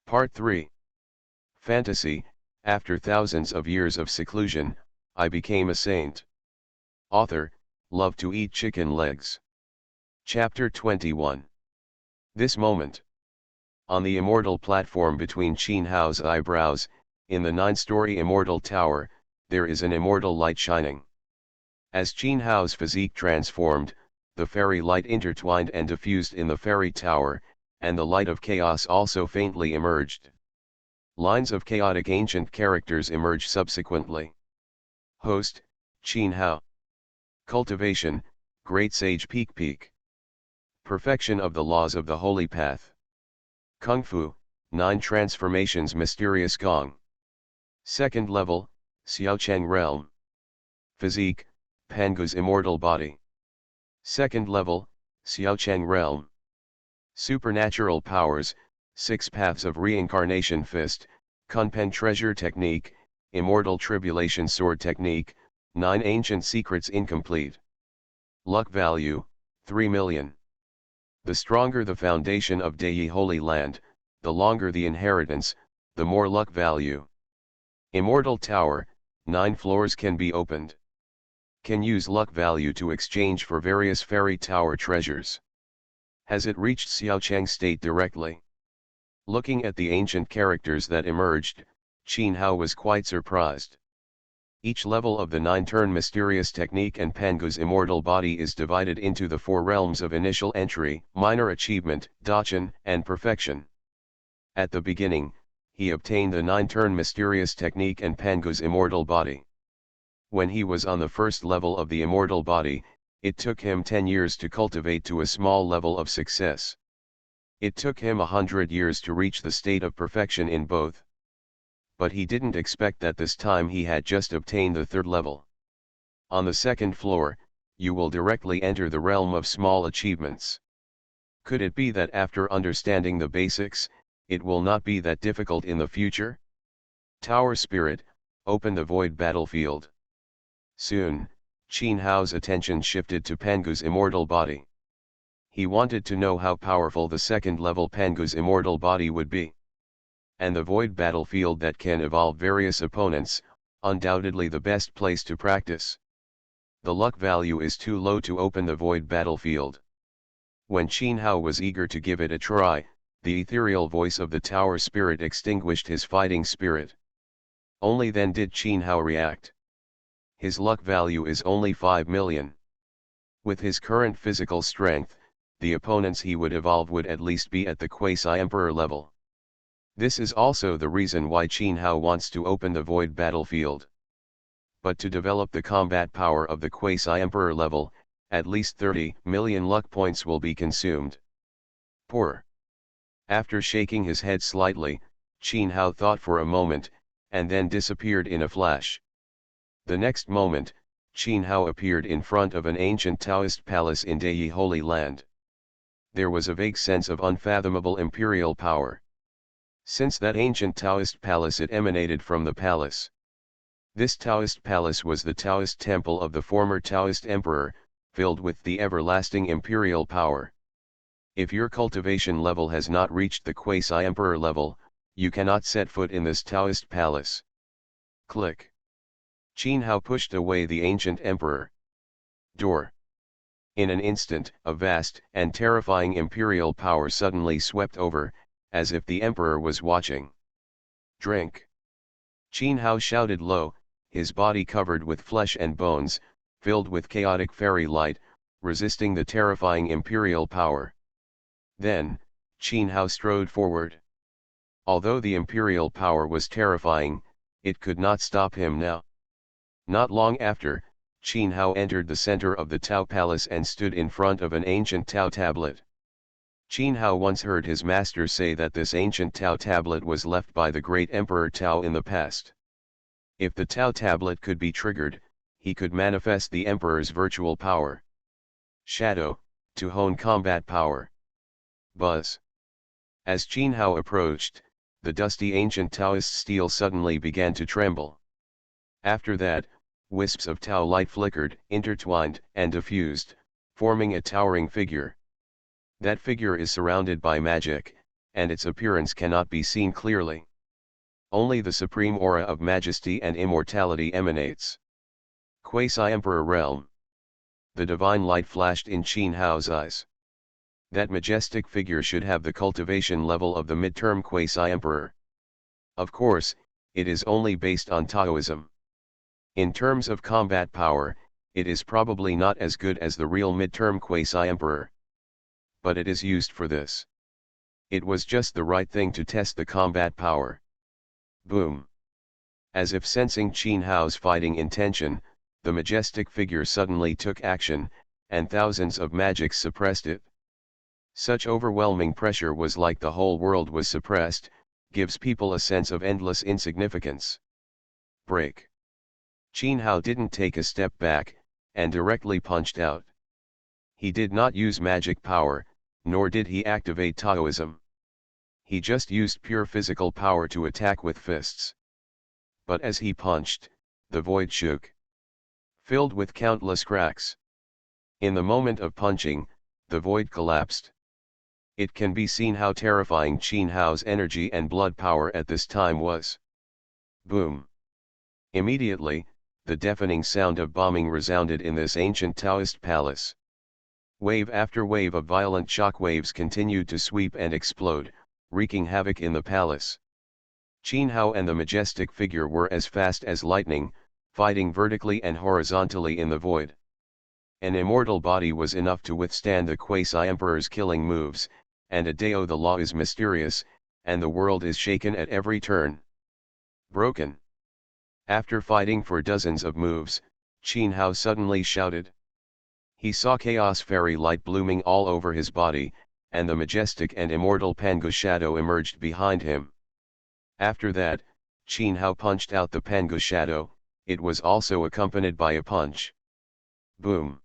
Part 3. Fantasy. After thousands of years of seclusion, I became a saint. Author, love to eat chicken legs. Chapter 21. This moment. On the immortal platform between Qin Hao's eyebrows, in the 9-story immortal tower, there is an immortal light shining. As Qin Hao's physique transformed, the fairy light intertwined and diffused in the fairy tower, and the light of chaos also faintly emerged. Lines of chaotic ancient characters emerge subsequently. Host, Qin Hao. Cultivation, Great Sage Peak. Perfection of the laws of the Holy Path. Kung Fu, 9 transformations Mysterious Gong. Second level, Xiaocheng Realm. Physique, Pangu's immortal body. Second level, Xiaocheng Realm. Supernatural powers, 6 paths of reincarnation fist, Kunpen treasure technique, immortal tribulation sword technique, 9 ancient secrets incomplete. Luck value, 3 million. The stronger the foundation of Dei Holy Land, the longer the inheritance, the more luck value. Immortal tower, 9 floors can be opened. Can use luck value to exchange for various fairy tower treasures. Has it reached Xiaocheng state directly? Looking at the ancient characters that emerged, Qin Hao was quite surprised. Each level of the 9-turn mysterious technique and Pangu's immortal body is divided into the 4 realms of initial entry, minor achievement, Dachan, and perfection. At the beginning, he obtained the 9-turn mysterious technique and Pangu's immortal body. When he was on the first level of the immortal body, it took him 10 years to cultivate to a small level of success. It took him 100 years to reach the state of perfection in both. But he didn't expect that this time he had just obtained the 3rd level. On the 2nd floor, you will directly enter the realm of small achievements. Could it be that after understanding the basics, it will not be that difficult in the future? Tower Spirit, open the void battlefield. Soon, Qin Hao's attention shifted to Pangu's immortal body. He wanted to know how powerful the 2nd level Pangu's immortal body would be. And the void battlefield that can evolve various opponents, undoubtedly the best place to practice. The luck value is too low to open the void battlefield. When Qin Hao was eager to give it a try, the ethereal voice of the tower spirit extinguished his fighting spirit. Only then did Qin Hao react. His luck value is only 5 million. With his current physical strength, the opponents he would evolve would at least be at the quasi-emperor level. This is also the reason why Qin Hao wants to open the void battlefield. But to develop the combat power of the quasi-emperor level, at least 30 million luck points will be consumed. Poor. After shaking his head slightly, Qin Hao thought for a moment, and then disappeared in a flash. The next moment, Qin Hao appeared in front of an ancient Taoist palace in Dei Holy Land. There was a vague sense of unfathomable imperial power. Since that ancient Taoist palace it emanated from the palace. This Taoist palace was the Taoist temple of the former Taoist emperor, filled with the everlasting imperial power. If your cultivation level has not reached the quasi-emperor level, you cannot set foot in this Taoist palace. Click. Qin Hao pushed away the ancient emperor. Door. In an instant, a vast and terrifying imperial power suddenly swept over, as if the emperor was watching. Drink. Qin Hao shouted low, his body covered with flesh and bones, filled with chaotic fairy light, resisting the terrifying imperial power. Then, Qin Hao strode forward. Although the imperial power was terrifying, it could not stop him now. Not long after, Qin Hao entered the center of the Tao Palace and stood in front of an ancient Tao tablet. Qin Hao once heard his master say that this ancient Tao tablet was left by the great Emperor Tao in the past. If the Tao tablet could be triggered, he could manifest the Emperor's virtual power. Shadow, to hone combat power. Buzz. As Qin Hao approached, the dusty ancient Taoist steel suddenly began to tremble. After that, wisps of Tao light flickered, intertwined, and diffused, forming a towering figure. That figure is surrounded by magic, and its appearance cannot be seen clearly. Only the supreme aura of majesty and immortality emanates. Quasi-Emperor Realm. The divine light flashed in Qin Hao's eyes. That majestic figure should have the cultivation level of the midterm Quasi-Emperor. Of course, it is only based on Taoism. In terms of combat power, it is probably not as good as the real midterm Quasi-Emperor. But it is used for this. It was just the right thing to test the combat power. Boom. As if sensing Qin Hao's fighting intention, the majestic figure suddenly took action, and thousands of magics suppressed it. Such overwhelming pressure was like the whole world was suppressed, gives people a sense of endless insignificance. Break. Qin Hao didn't take a step back, and directly punched out. He did not use magic power, nor did he activate Taoism. He just used pure physical power to attack with fists. But as he punched, the void shook, filled with countless cracks. In the moment of punching, the void collapsed. It can be seen how terrifying Qin Hao's energy and blood power at this time was. Boom. Immediately, the deafening sound of bombing resounded in this ancient Taoist palace. Wave after wave of violent shock waves continued to sweep and explode, wreaking havoc in the palace. Qin Hao and the majestic figure were as fast as lightning, fighting vertically and horizontally in the void. An immortal body was enough to withstand the Quasi-Emperor's killing moves, and Adao the law is mysterious, and the world is shaken at every turn. Broken. After fighting for dozens of moves, Qin Hao suddenly shouted. He saw chaos fairy light blooming all over his body, and the majestic and immortal Pangu shadow emerged behind him. After that, Qin Hao punched out the Pangu shadow. It was also accompanied by a punch. Boom.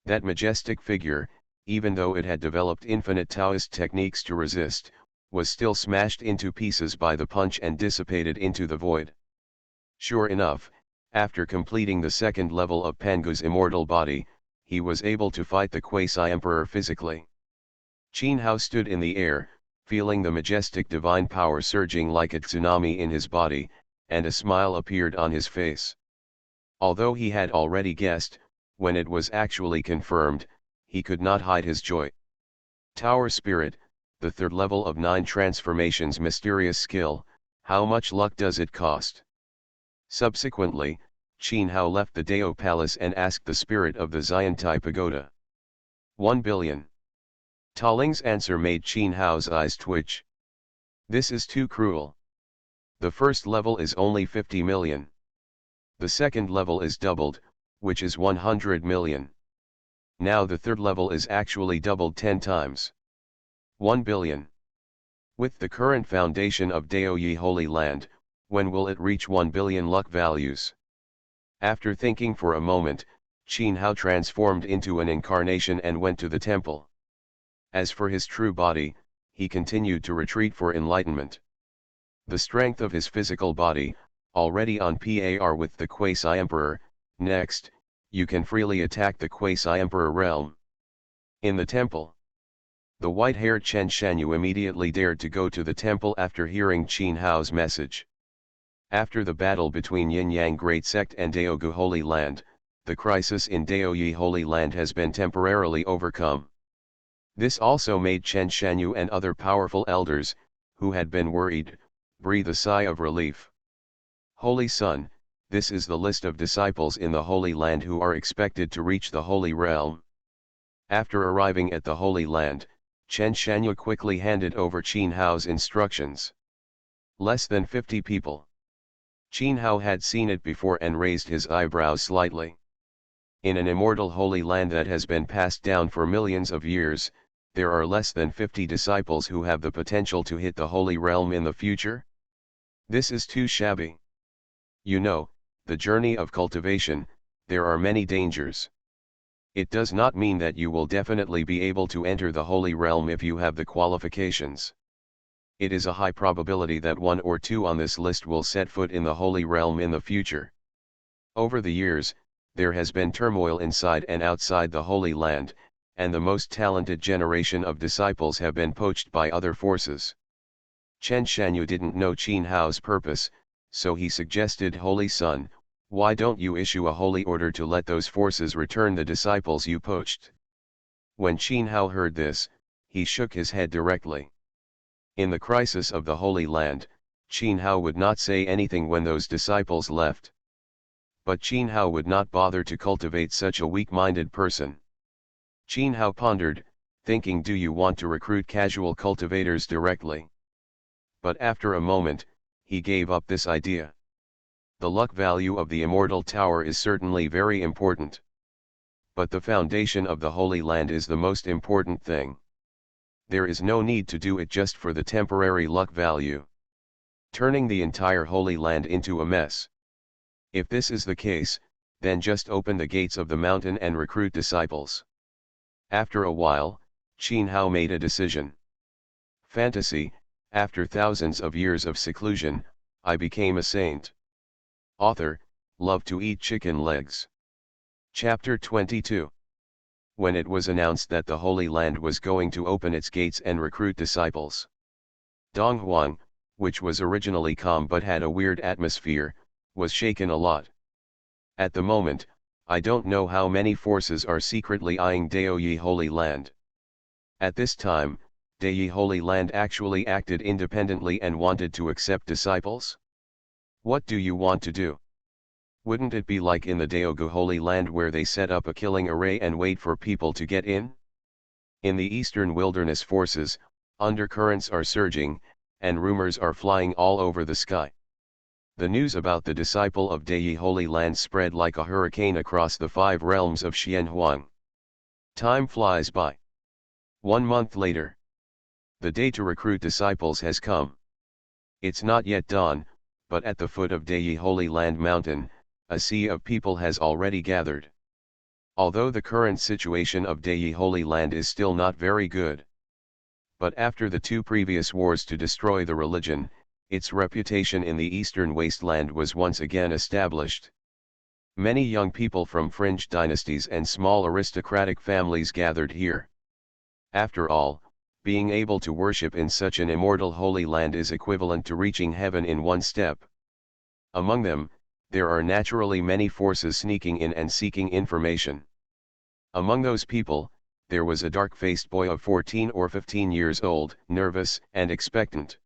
That majestic figure, even though it had developed infinite Taoist techniques to resist, was still smashed into pieces by the punch and dissipated into the void. Sure enough, after completing the second level of Pangu's immortal body, he was able to fight the Quasi-Emperor physically. Qin Hao stood in the air, feeling the majestic divine power surging like a tsunami in his body, and a smile appeared on his face. Although he had already guessed, when it was actually confirmed, he could not hide his joy. Tower Spirit, the third level of 9 transformations mysterious skill, how much luck does it cost? Subsequently, Qin Hao left the Dao Palace and asked the spirit of the Xiantai Pagoda. 1 billion. Taling's answer made Qin Hao's eyes twitch. This is too cruel. The first level is only 50 million. The second level is doubled, which is 100 million. Now the third level is actually doubled 10 times. 1 billion. With the current foundation of Daoyi Holy Land, when will it reach 1 billion luck values? After thinking for a moment, Qin Hao transformed into an incarnation and went to the temple. As for his true body, he continued to retreat for enlightenment. The strength of his physical body, already on par with the Quasi-Emperor. Next, you can freely attack the Quasi-Emperor realm. In the temple. The white-haired Chen Shanyu immediately dared to go to the temple after hearing Qin Hao's message. After the battle between Yin-Yang Great Sect and Daogu Holy Land, the crisis in Daoyi Holy Land has been temporarily overcome. This also made Chen Shanyu and other powerful elders, who had been worried, breathe a sigh of relief. Holy Son, this is the list of disciples in the Holy Land who are expected to reach the Holy Realm. After arriving at the Holy Land, Chen Shanyu quickly handed over Qin Hao's instructions. Less than 50 people. Qin Hao had seen it before and raised his eyebrows slightly. In an immortal Holy Land that has been passed down for millions of years, there are less than 50 disciples who have the potential to hit the Holy Realm in the future? This is too shabby. You know, the journey of cultivation, there are many dangers. It does not mean that you will definitely be able to enter the Holy Realm if you have the qualifications. It is a high probability that 1 or 2 on this list will set foot in the Holy Realm in the future. Over the years, there has been turmoil inside and outside the Holy Land, and the most talented generation of disciples have been poached by other forces. Chen Shanyu didn't know Qin Hao's purpose, so he suggested, Holy Son, why don't you issue a holy order to let those forces return the disciples you poached? When Qin Hao heard this, he shook his head directly. In the crisis of the Holy Land, Qin Hao would not say anything when those disciples left. But Qin Hao would not bother to cultivate such a weak-minded person. Qin Hao pondered, thinking, do you want to recruit casual cultivators directly? But after a moment, he gave up this idea. The luck value of the Immortal Tower is certainly very important. But the foundation of the Holy Land is the most important thing. There is no need to do it just for the temporary luck value, turning the entire Holy Land into a mess. If this is the case, then just open the gates of the mountain and recruit disciples. After a while, Qin Hao made a decision. Fantasy, after thousands of years of seclusion, I became a saint. Author, love to eat chicken legs. Chapter 22. When it was announced that the Holy Land was going to open its gates and recruit disciples, Donghuang, which was originally calm but had a weird atmosphere, was shaken a lot. At the moment, I don't know how many forces are secretly eyeing Daoyi Holy Land. At this time, Daoyi Holy Land actually acted independently and wanted to accept disciples? What do you want to do? Wouldn't it be like in the Daogu Holy Land where they set up a killing array and wait for people to get in? In the Eastern Wilderness forces, undercurrents are surging, and rumors are flying all over the sky. The news about the disciple of Daoyi Holy Land spread like a hurricane across the 5 realms of Xianhuang. Time flies by. 1 month later, the day to recruit disciples has come. It's not yet dawn, but at the foot of Daoyi Holy Land Mountain, a sea of people has already gathered. Although the current situation of Daoyi Holy Land is still not very good. But after the 2 previous wars to destroy the religion, its reputation in the eastern wasteland was once again established. Many young people from fringe dynasties and small aristocratic families gathered here. After all, being able to worship in such an immortal holy land is equivalent to reaching heaven in one step. Among them, there are naturally many forces sneaking in and seeking information. Among those people, there was a dark-faced boy of 14 or 15 years old, nervous and expectant.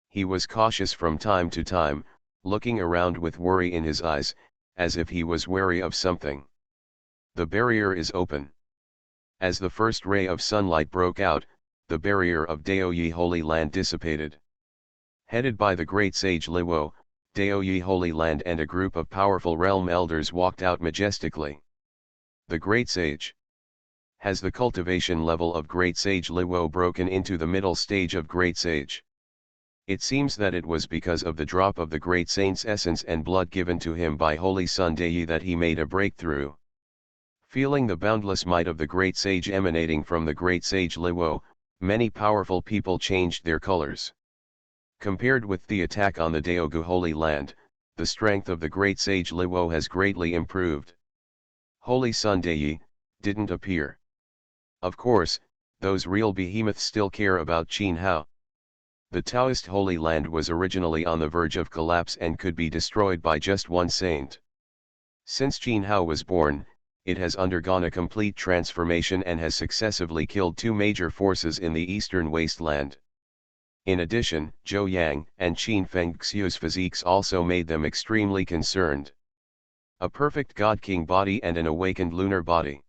He was cautious from time to time, looking around with worry in his eyes, as if he was wary of something. The barrier is open. As the first ray of sunlight broke out, the barrier of Daoyi Holy Land dissipated. Headed by the great sage Liwo, Daoyi Holy Land and a group of powerful realm elders walked out majestically. The great sage. Has the cultivation level of great sage Liwo broken into the middle stage of great sage? It seems that it was because of the drop of the great saint's essence and blood given to him by Holy Son Daoyi that he made a breakthrough. Feeling the boundless might of the great sage emanating from the great sage Liwo, many powerful people changed their colors. Compared with the attack on the Daogu Holy Land, the strength of the great sage Liwo has greatly improved. Holy Son Daoyi didn't appear. Of course, those real behemoths still care about Qin Hao. The Taoist Holy Land was originally on the verge of collapse and could be destroyed by just one saint. Since Qin Hao was born, it has undergone a complete transformation and has successively killed 2 major forces in the eastern wasteland. In addition, Zhou Yang and Qin Fengxiu's physiques also made them extremely concerned. A perfect God-King body and an awakened lunar body.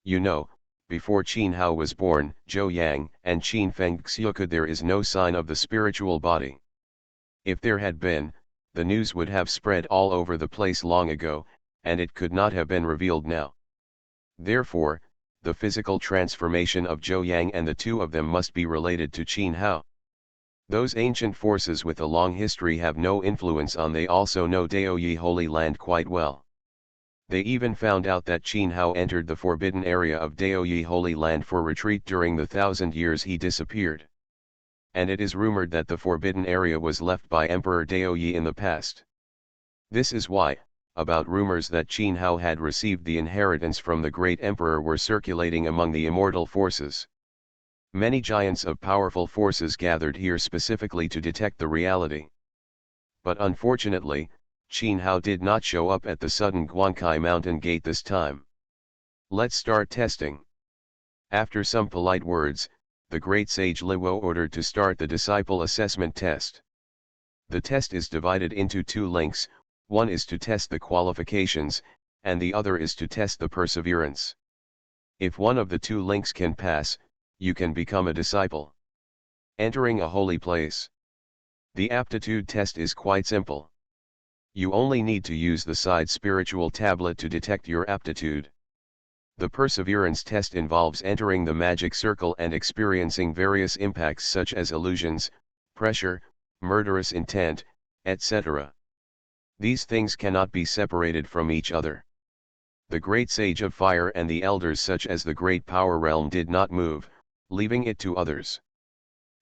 You know, before Qin Hao was born, Zhou Yang and Qin Fengxiu there is no sign of the spiritual body. If there had been, the news would have spread all over the place long ago, and it could not have been revealed now. Therefore, the physical transformation of Zhou Yang and the 2 of them must be related to Qin Hao. Those ancient forces with a long history have no influence on. They also know Daoyi Holy Land quite well. They even found out that Qin Hao entered the forbidden area of Daoyi Holy Land for retreat during the 1,000 years he disappeared. And it is rumored that the forbidden area was left by Emperor Daoyi in the past. This is why, about rumors that Qin Hao had received the inheritance from the great emperor were circulating among the immortal forces. Many giants of powerful forces gathered here specifically to detect the reality. But unfortunately, Qin Hao did not show up at the sudden Guankai mountain gate this time. Let's start testing. After some polite words, the great sage Liwo ordered to start the disciple assessment test. The test is divided into two links, one is to test the qualifications, and the other is to test the perseverance. If one of the two links can pass, you can become a disciple. Entering a holy place. The aptitude test is quite simple. You only need to use the side spiritual tablet to detect your aptitude. The perseverance test involves entering the magic circle and experiencing various impacts such as illusions, pressure, murderous intent, etc. These things cannot be separated from each other. The great sage of fire and the elders such as the great power realm did not move, leaving it to others.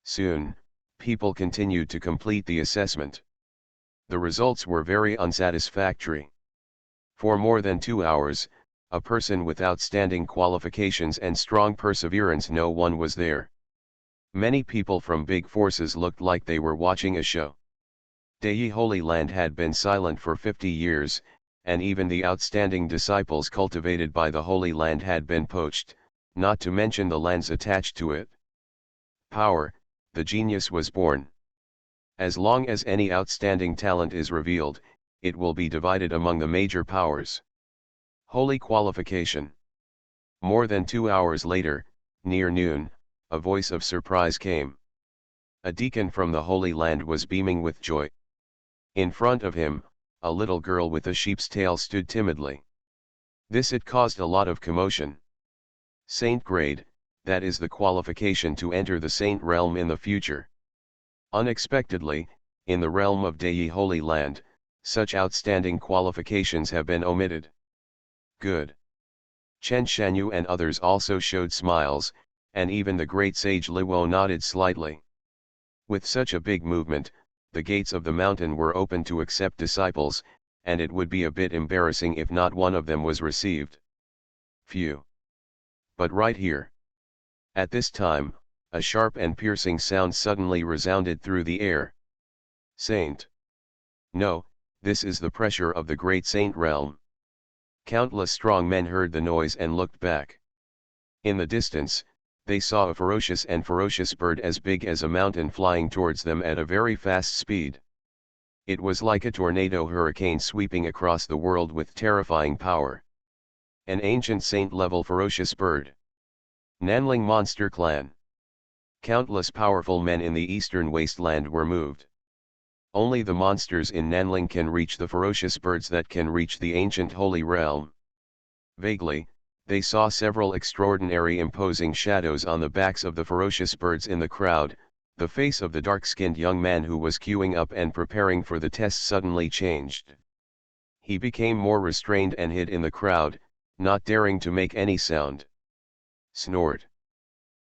Soon, people continued to complete the assessment. The results were very unsatisfactory. For more than 2 hours, a person with outstanding qualifications and strong perseverance, no one was there. Many people from big forces looked like they were watching a show. Dei Holy Land had been silent for 50 years, and even the outstanding disciples cultivated by the Holy Land had been poached, not to mention the lands attached to it. Power, the genius was born. As long as any outstanding talent is revealed, it will be divided among the major powers. Holy qualification. More than 2 hours later, near noon, a voice of surprise came. A deacon from the Holy Land was beaming with joy. In front of him, a little girl with a sheep's tail stood timidly. It caused a lot of commotion. Saint grade, that is the qualification to enter the saint realm in the future. Unexpectedly, in the realm of Dei Holy Land, such outstanding qualifications have been omitted. Good. Chen Shanyu and others also showed smiles, and even the great sage Liwo nodded slightly. With such a big movement, the gates of the mountain were open to accept disciples, and it would be a bit embarrassing if not one of them was received. Phew. But right here. At this time, a sharp and piercing sound suddenly resounded through the air. Saint. No, this is the pressure of the great saint realm. Countless strong men heard the noise and looked back. In the distance, they saw a ferocious bird as big as a mountain flying towards them at a very fast speed. It was like a tornado hurricane sweeping across the world with terrifying power. An ancient saint-level ferocious bird. Nanling Monster Clan. Countless powerful men in the eastern wasteland were moved. Only the monsters in Nanling can reach the ferocious birds that can reach the ancient holy realm. Vaguely, they saw several extraordinary imposing shadows on the backs of the ferocious birds in the crowd. The face of the dark-skinned young man who was queuing up and preparing for the test suddenly changed. He became more restrained and hid in the crowd, not daring to make any sound. Snort.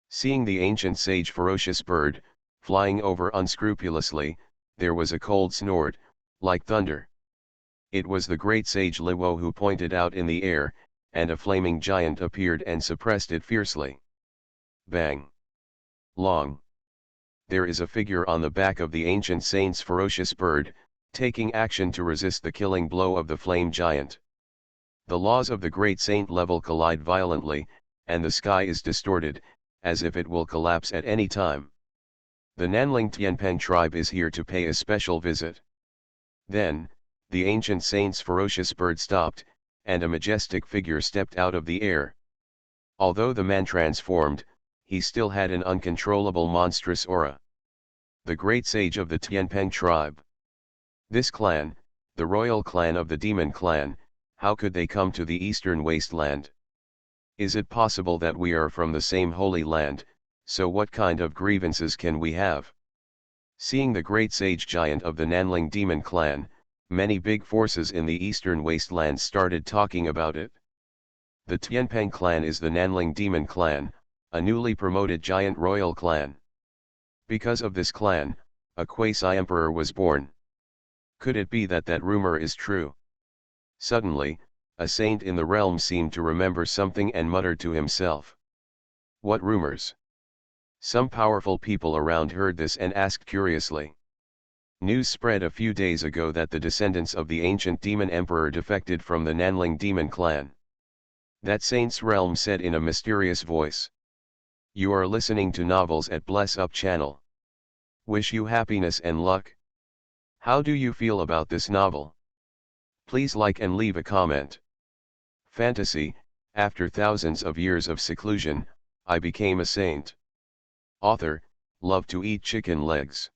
Seeing the ancient sage ferocious bird, flying over unscrupulously, there was a cold snort, like thunder. It was the great sage Liwo who pointed out in the air, and a flaming giant appeared and suppressed it fiercely. Bang. Long. There is a figure on the back of the ancient saint's ferocious bird, taking action to resist the killing blow of the flame giant. The laws of the great saint level collide violently, and the sky is distorted, as if it will collapse at any time. The Nanling Tianpeng tribe is here to pay a special visit. Then, the ancient saint's ferocious bird stopped, and a majestic figure stepped out of the air. Although the man transformed, he still had an uncontrollable monstrous aura. The great sage of the Tianpeng tribe. This clan, the royal clan of the demon clan, how could they come to the eastern wasteland? Is it possible that we are from the same holy land? So what kind of grievances can we have? Seeing the great sage giant of the Nanling demon clan, many big forces in the eastern wasteland started talking about it. The Tianpeng clan is the Nanling demon clan, a newly promoted giant royal clan. Because of this clan, a quasi-emperor was born. Could it be that rumor is true? Suddenly, a saint in the realm seemed to remember something and muttered to himself. What rumors? Some powerful people around heard this and asked curiously. News spread a few days ago that the descendants of the ancient demon emperor defected from the Nanling demon clan. That saint's realm said in a mysterious voice. You are listening to Novels at Bless Up channel. Wish you happiness and luck. How do you feel about this novel? Please like and leave a comment. Fantasy, after thousands of years of seclusion, I became a saint. Author, love to eat chicken legs.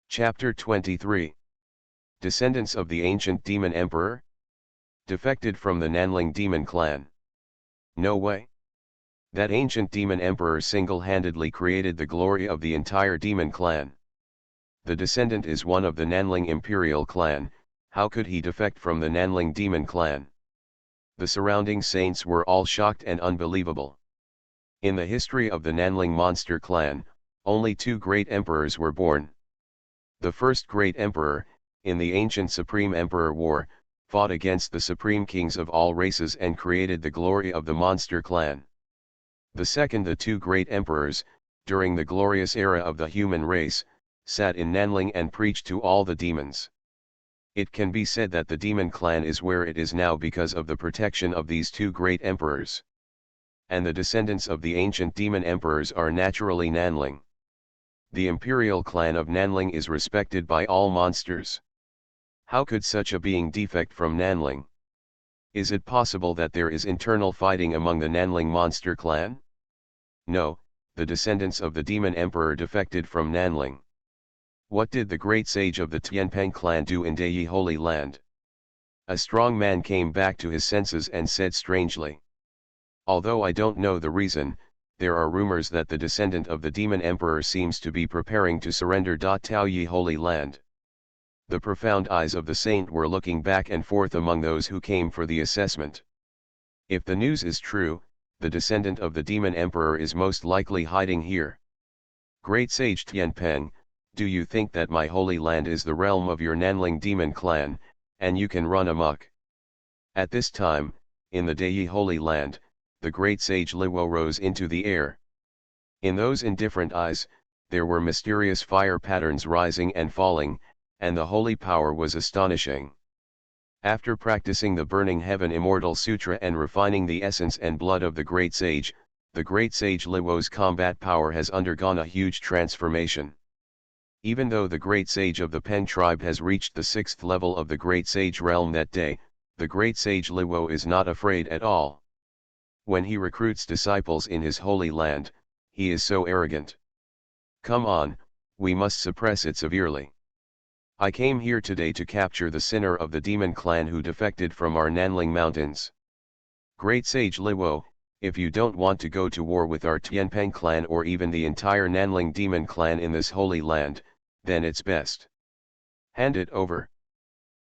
Chapter 23. Descendants of the ancient demon emperor? Defected from the Nanling demon clan. No way. That ancient demon emperor single-handedly created the glory of the entire demon clan. The descendant is one of the Nanling imperial clan. How could he defect from the Nanling demon clan? The surrounding saints were all shocked and unbelievable. In the history of the Nanling monster clan, only two great emperors were born. The first great emperor, in the ancient Supreme Emperor War, fought against the supreme kings of all races and created the glory of the monster clan. The second, the two great emperors, during the glorious era of the human race, sat in Nanling and preached to all the demons. It can be said that the demon clan is where it is now because of the protection of these two great emperors. And the descendants of the ancient demon emperors are naturally Nanling. The imperial clan of Nanling is respected by all monsters. How could such a being defect from Nanling? Is it possible that there is internal fighting among the Nanling monster clan? No, the descendants of the demon emperor defected from Nanling. What did the great sage of the Tianpeng clan do in Deye Holy Land? A strong man came back to his senses and said strangely. Although I don't know the reason, there are rumors that the descendant of the demon emperor seems to be preparing to surrender Tao Yi Holy Land. The profound eyes of the saint were looking back and forth among those who came for the assessment. If the news is true, the descendant of the demon emperor is most likely hiding here. Great sage Tianpeng, do you think that my holy land is the realm of your Nanling demon clan, and you can run amok? At this time, in the Deye Holy Land, the great sage Liwo rose into the air. In those indifferent eyes, there were mysterious fire patterns rising and falling, and the holy power was astonishing. After practicing the Burning Heaven Immortal Sutra and refining the essence and blood of the great sage Liwo's combat power has undergone a huge transformation. Even though the great sage of the Peng tribe has reached the 6th level of the great sage realm that day, the great sage Liwo is not afraid at all. When he recruits disciples in his holy land, he is so arrogant. Come on, we must suppress it severely. I came here today to capture the sinner of the demon clan who defected from our Nanling mountains. Great sage Liwo, if you don't want to go to war with our Tianpeng clan or even the entire Nanling demon clan in this holy land, then it's best. Hand it over.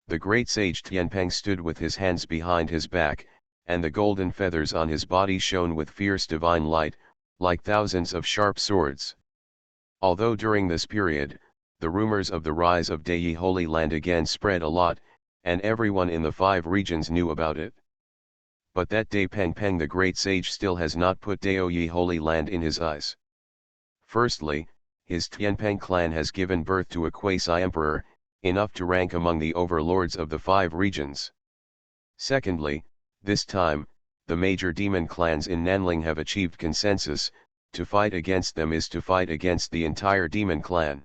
The great sage Tianpeng stood with his hands behind his back, and the golden feathers on his body shone with fierce divine light, like thousands of sharp swords. Although during this period, the rumors of the rise of Deye Holy Land again spread a lot, and everyone in the 5 regions knew about it. But that day Peng Peng the great sage still has not put Deye Holy Land in his eyes. Firstly, his Tianpeng clan has given birth to a quasi-emperor, enough to rank among the overlords of the 5 regions. Secondly, this time, the major demon clans in Nanling have achieved consensus. To fight against them is to fight against the entire demon clan.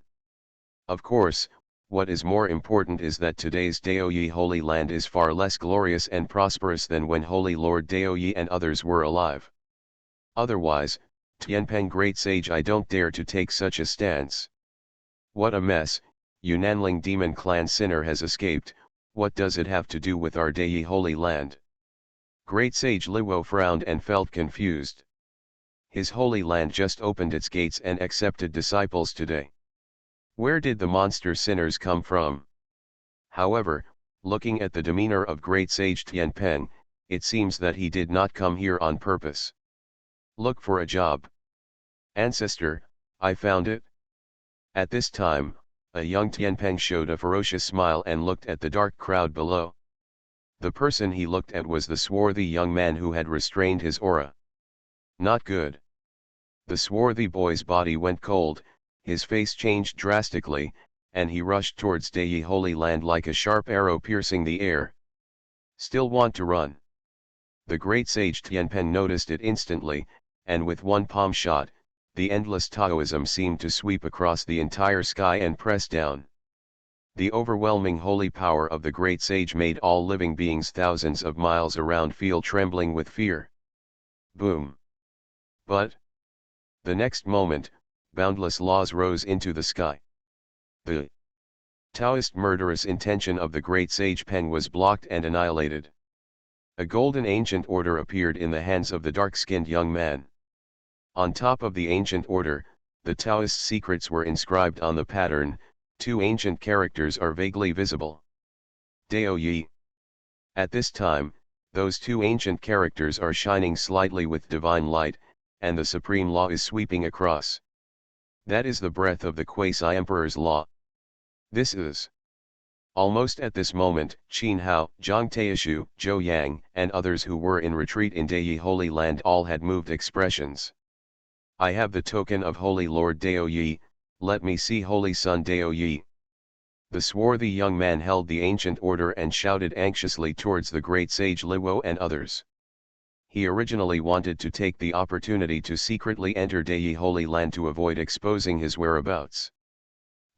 Of course, what is more important is that today's Daoyi Holy Land is far less glorious and prosperous than when Holy Lord Daoyi and others were alive. Otherwise, Tianpeng Great Sage, I don't dare to take such a stance. What a mess, you Nanling demon clan sinner has escaped. What does it have to do with our Daoyi Holy Land? Great Sage Liwo frowned and felt confused. His holy land just opened its gates and accepted disciples today. Where did the monster sinners come from? However, looking at the demeanor of Great Sage Tianpeng, it seems that he did not come here on purpose. Look for a job. Ancestor, I found it. At this time, a young Tianpeng showed a ferocious smile and looked at the dark crowd below. The person he looked at was the swarthy young man who had restrained his aura. Not good. The swarthy boy's body went cold, his face changed drastically, and he rushed towards Dei Holy Land like a sharp arrow piercing the air. Still want to run? The great sage Tianpeng noticed it instantly, and with one palm shot, the endless Taoism seemed to sweep across the entire sky and press down. The overwhelming holy power of the great sage made all living beings thousands of miles around feel trembling with fear. Boom! But the next moment, boundless laws rose into the sky. The Taoist murderous intention of the great sage Peng was blocked and annihilated. A golden ancient order appeared in the hands of the dark-skinned young man. On top of the ancient order, the Taoist secrets were inscribed on the pattern. Two ancient characters are vaguely visible. Dao Yi. At this time, those two ancient characters are shining slightly with divine light, and the supreme law is sweeping across. That is the breath of the Quasi-Emperor's law. This is. Almost at this moment, Qin Hao, Zhang Taishu, Zhou Yang, and others who were in retreat in Dei Holy Land all had moved expressions. I have the token of Holy Lord Dao Yi, let me see Holy Son Dao Yi. The swarthy young man held the ancient order and shouted anxiously towards the great sage Liwo and others. He originally wanted to take the opportunity to secretly enter Dei Holy Land to avoid exposing his whereabouts.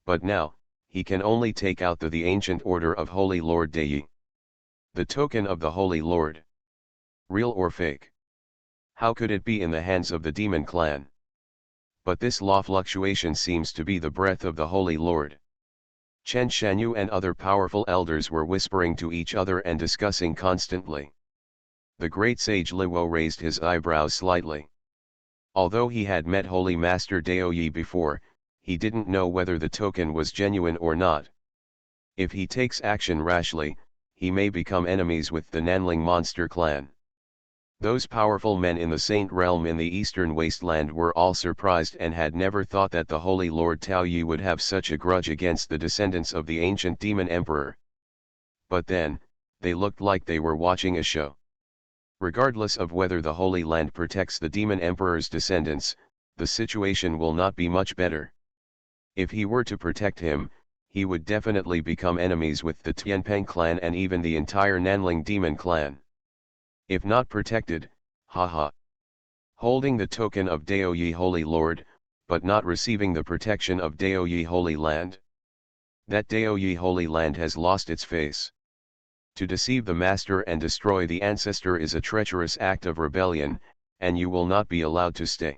But now, he can only take out the ancient order of Holy Lord Dei. The token of the Holy Lord. Real or fake? How could it be in the hands of the demon clan? But this law fluctuation seems to be the breath of the Holy Lord. Chen Shanyu and other powerful elders were whispering to each other and discussing constantly. The great sage Liwo raised his eyebrows slightly. Although he had met Holy Master Dao Yi before, he didn't know whether the token was genuine or not. If he takes action rashly, he may become enemies with the Nanling monster clan. Those powerful men in the Saint Realm in the eastern wasteland were all surprised and had never thought that the Holy Lord Tao Yi would have such a grudge against the descendants of the ancient demon emperor. But then, they looked like they were watching a show. Regardless of whether the Holy Land protects the demon emperor's descendants, the situation will not be much better. If he were to protect him, he would definitely become enemies with the Tianpeng clan and even the entire Nanling demon clan. If not protected, haha. Holding the token of Dao Yi Holy Lord, but not receiving the protection of Dao Yi Holy Land. That Dao Yi Holy Land has lost its face. To deceive the master and destroy the ancestor is a treacherous act of rebellion, and you will not be allowed to stay.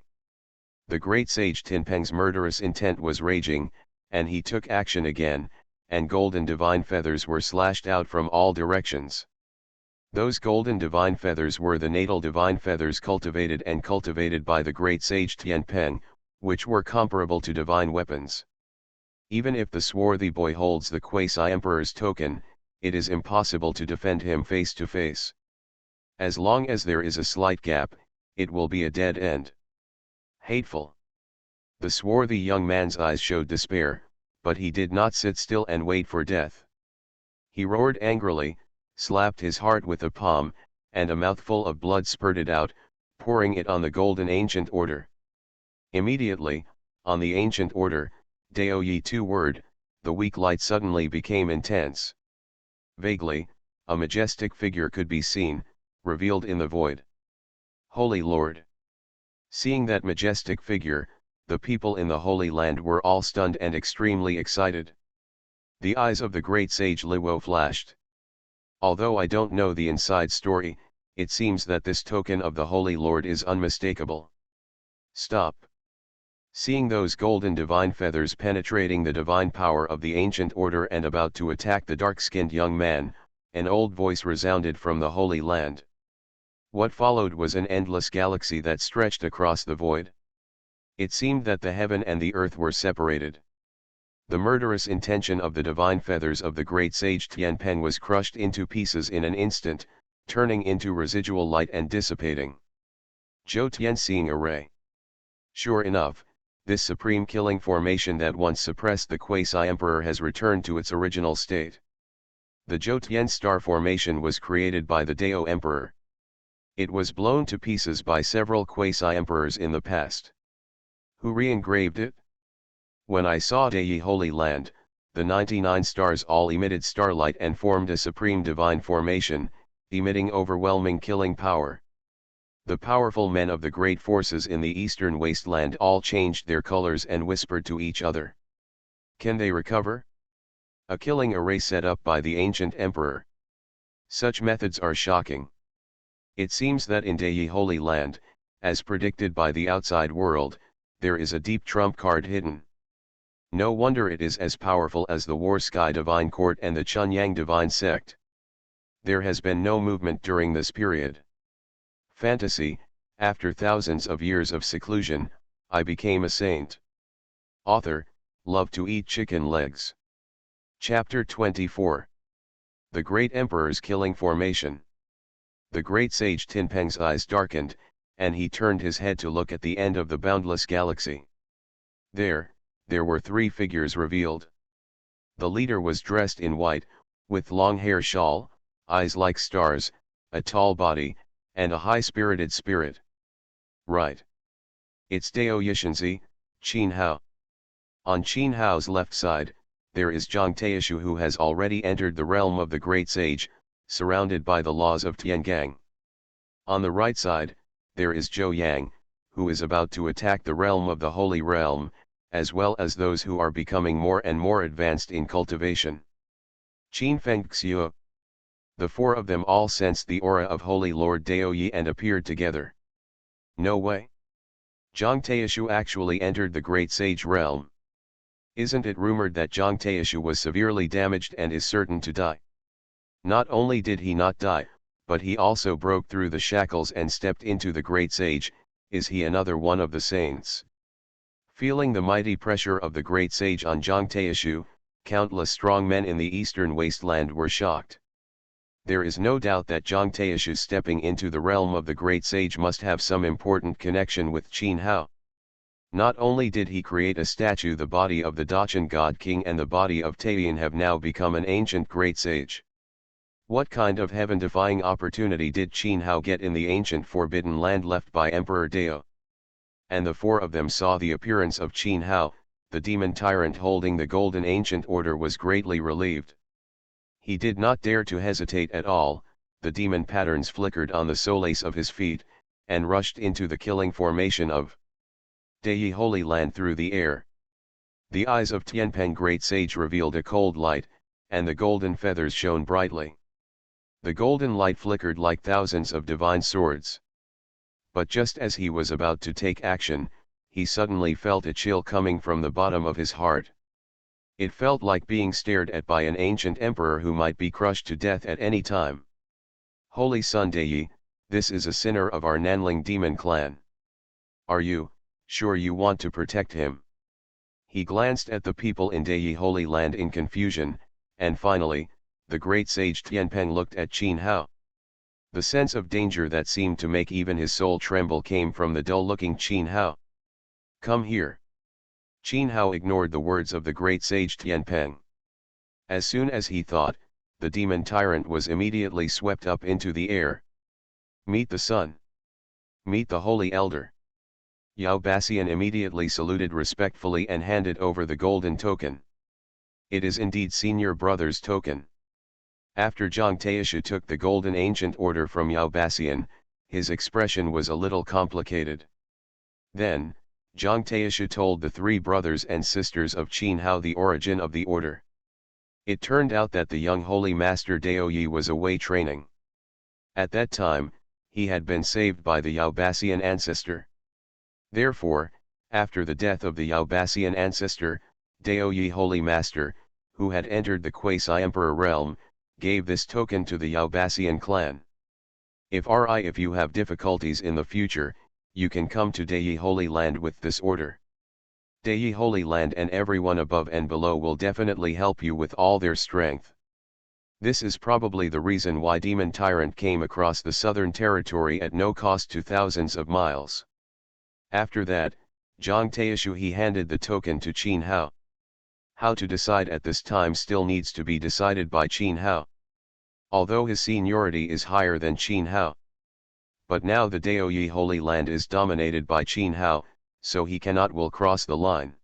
The great sage Tianpeng's murderous intent was raging, and he took action again, and golden divine feathers were slashed out from all directions. Those golden divine feathers were the natal divine feathers cultivated by the great sage Tianpeng, which were comparable to divine weapons. Even if the swarthy boy holds the Quasi-Emperor's token, it is impossible to defend him face to face. As long as there is a slight gap, it will be a dead end. Hateful. The swarthy young man's eyes showed despair, but he did not sit still and wait for death. He roared angrily, slapped his heart with a palm, and a mouthful of blood spurted out, pouring it on the golden ancient order. Immediately, on the ancient order, Dao Yi 2 word, the weak light suddenly became intense. Vaguely, a majestic figure could be seen, revealed in the void. Holy Lord. Seeing that majestic figure, the people in the Holy Land were all stunned and extremely excited. The eyes of the great sage Liwo flashed. Although I don't know the inside story, it seems that this token of the Holy Lord is unmistakable. Stop. Seeing those golden divine feathers penetrating the divine power of the ancient order and about to attack the dark-skinned young man, an old voice resounded from the Holy Land. What followed was an endless galaxy that stretched across the void. It seemed that the heaven and the earth were separated. The murderous intention of the divine feathers of the great sage Tianpeng was crushed into pieces in an instant, turning into residual light and dissipating. Zhou Tian seeing a ray. Sure enough, this supreme killing formation that once suppressed the Quasi-Emperor has returned to its original state. The Jotien star formation was created by the Dao Emperor. It was blown to pieces by several quasi-emperors in the past. Who re-engraved it? When I saw Dei Holy Land, the 99 stars all emitted starlight and formed a supreme divine formation, emitting overwhelming killing power. The powerful men of the great forces in the eastern wasteland all changed their colors and whispered to each other. Can they recover? A killing array set up by the ancient emperor. Such methods are shocking. It seems that in Dei Holy Land, as predicted by the outside world, there is a deep trump card hidden. No wonder it is as powerful as the War Sky Divine Court and the Chunyang Divine Sect. There has been no movement during this period. Fantasy, after thousands of years of seclusion, I became a saint. Author, love to eat chicken legs. Chapter 24. The Great Emperor's Killing Formation. The great sage Tinpeng's eyes darkened, and he turned his head to look at the end of the boundless galaxy. There were three figures revealed. The leader was dressed in white, with long hair shawl, eyes like stars, a tall body, and a high-spirited spirit. Right. It's Dao Yishanzi, Qin Hao. On Qin Hao's left side, there is Zhang Taishu, who has already entered the realm of the great sage, surrounded by the laws of Tiangang. On the right side, there is Zhou Yang, who is about to attack the realm of the Holy Realm, as well as those who are becoming more and more advanced in cultivation. Qin Feng Xiu. The four of them all sensed the aura of Holy Lord Dao Yi and appeared together. No way. Zhang Taishu actually entered the great sage realm. Isn't it rumored that Zhang Taishu was severely damaged and is certain to die? Not only did he not die, but he also broke through the shackles and stepped into the great sage. Is he another one of the saints? Feeling the mighty pressure of the great sage on Zhang Taishu, countless strong men in the eastern wasteland were shocked. There is no doubt that Zhang Taishu stepping into the realm of the great sage must have some important connection with Qin Hao. Not only did he create a statue, the body of the Dachan God King and the body of Taiyin have now become an ancient great sage. What kind of heaven-defying opportunity did Qin Hao get in the ancient forbidden land left by Emperor Dao? And the four of them saw the appearance of Qin Hao. The demon tyrant holding the golden ancient order was greatly relieved. He did not dare to hesitate at all. The demon patterns flickered on the soles of his feet, and rushed into the killing formation of Dei Holy Land through the air. The eyes of Tianpeng Great Sage revealed a cold light, and the golden feathers shone brightly. The golden light flickered like thousands of divine swords. But just as he was about to take action, he suddenly felt a chill coming from the bottom of his heart. It felt like being stared at by an ancient emperor who might be crushed to death at any time. Holy Son Dei, this is a sinner of our Nanling demon clan. Are you sure you want to protect him? He glanced at the people in Dei Holy Land in confusion, and finally, the great sage Tianpeng looked at Qin Hao. The sense of danger that seemed to make even his soul tremble came from the dull-looking Qin Hao. Come here. Qin Hao ignored the words of the great sage Tianpeng. As soon as he thought, the demon tyrant was immediately swept up into the air. Meet the sun. Meet the holy elder. Yao Bassian immediately saluted respectfully and handed over the golden token. It is indeed senior brother's token. After Zhang Taishu took the golden ancient order from Yao Bassian, his expression was a little complicated. Then, Zhang Taishu told the three brothers and sisters of Qin Hao the origin of the order. It turned out that the young holy master Dao Yi was away training. At that time, he had been saved by the Yao Bassian ancestor. Therefore, after the death of the Yao Bassian ancestor, Dao Yi holy master, who had entered the quasi-emperor realm, gave this token to the Yao Bassian clan. If you have difficulties in the future, you can come to Dei Holy Land with this order. Dei Holy Land and everyone above and below will definitely help you with all their strength. This is probably the reason why Demon Tyrant came across the southern territory at no cost to thousands of miles. After that, Zhang Taishu he handed the token to Qin Hao. How to decide at this time still needs to be decided by Qin Hao. although his seniority is higher than Qin Hao. But now the Daoyi Holy Land is dominated by Qin Hao, so he will cross the line.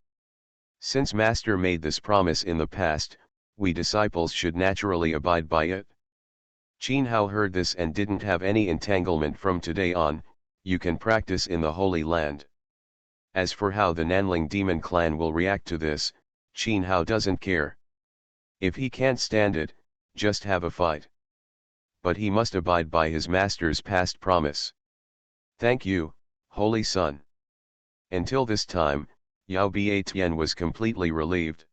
Since Master made this promise in the past, we disciples should naturally abide by it. Qin Hao heard this and didn't have any entanglement. From today on, you can practice in the Holy Land. As for how the Nanling demon clan will react to this, Qin Hao doesn't care. If he can't stand it, just have a fight. But he must abide by his master's past promise. Thank you, Holy Son. Until this time, Yao Biatian was completely relieved.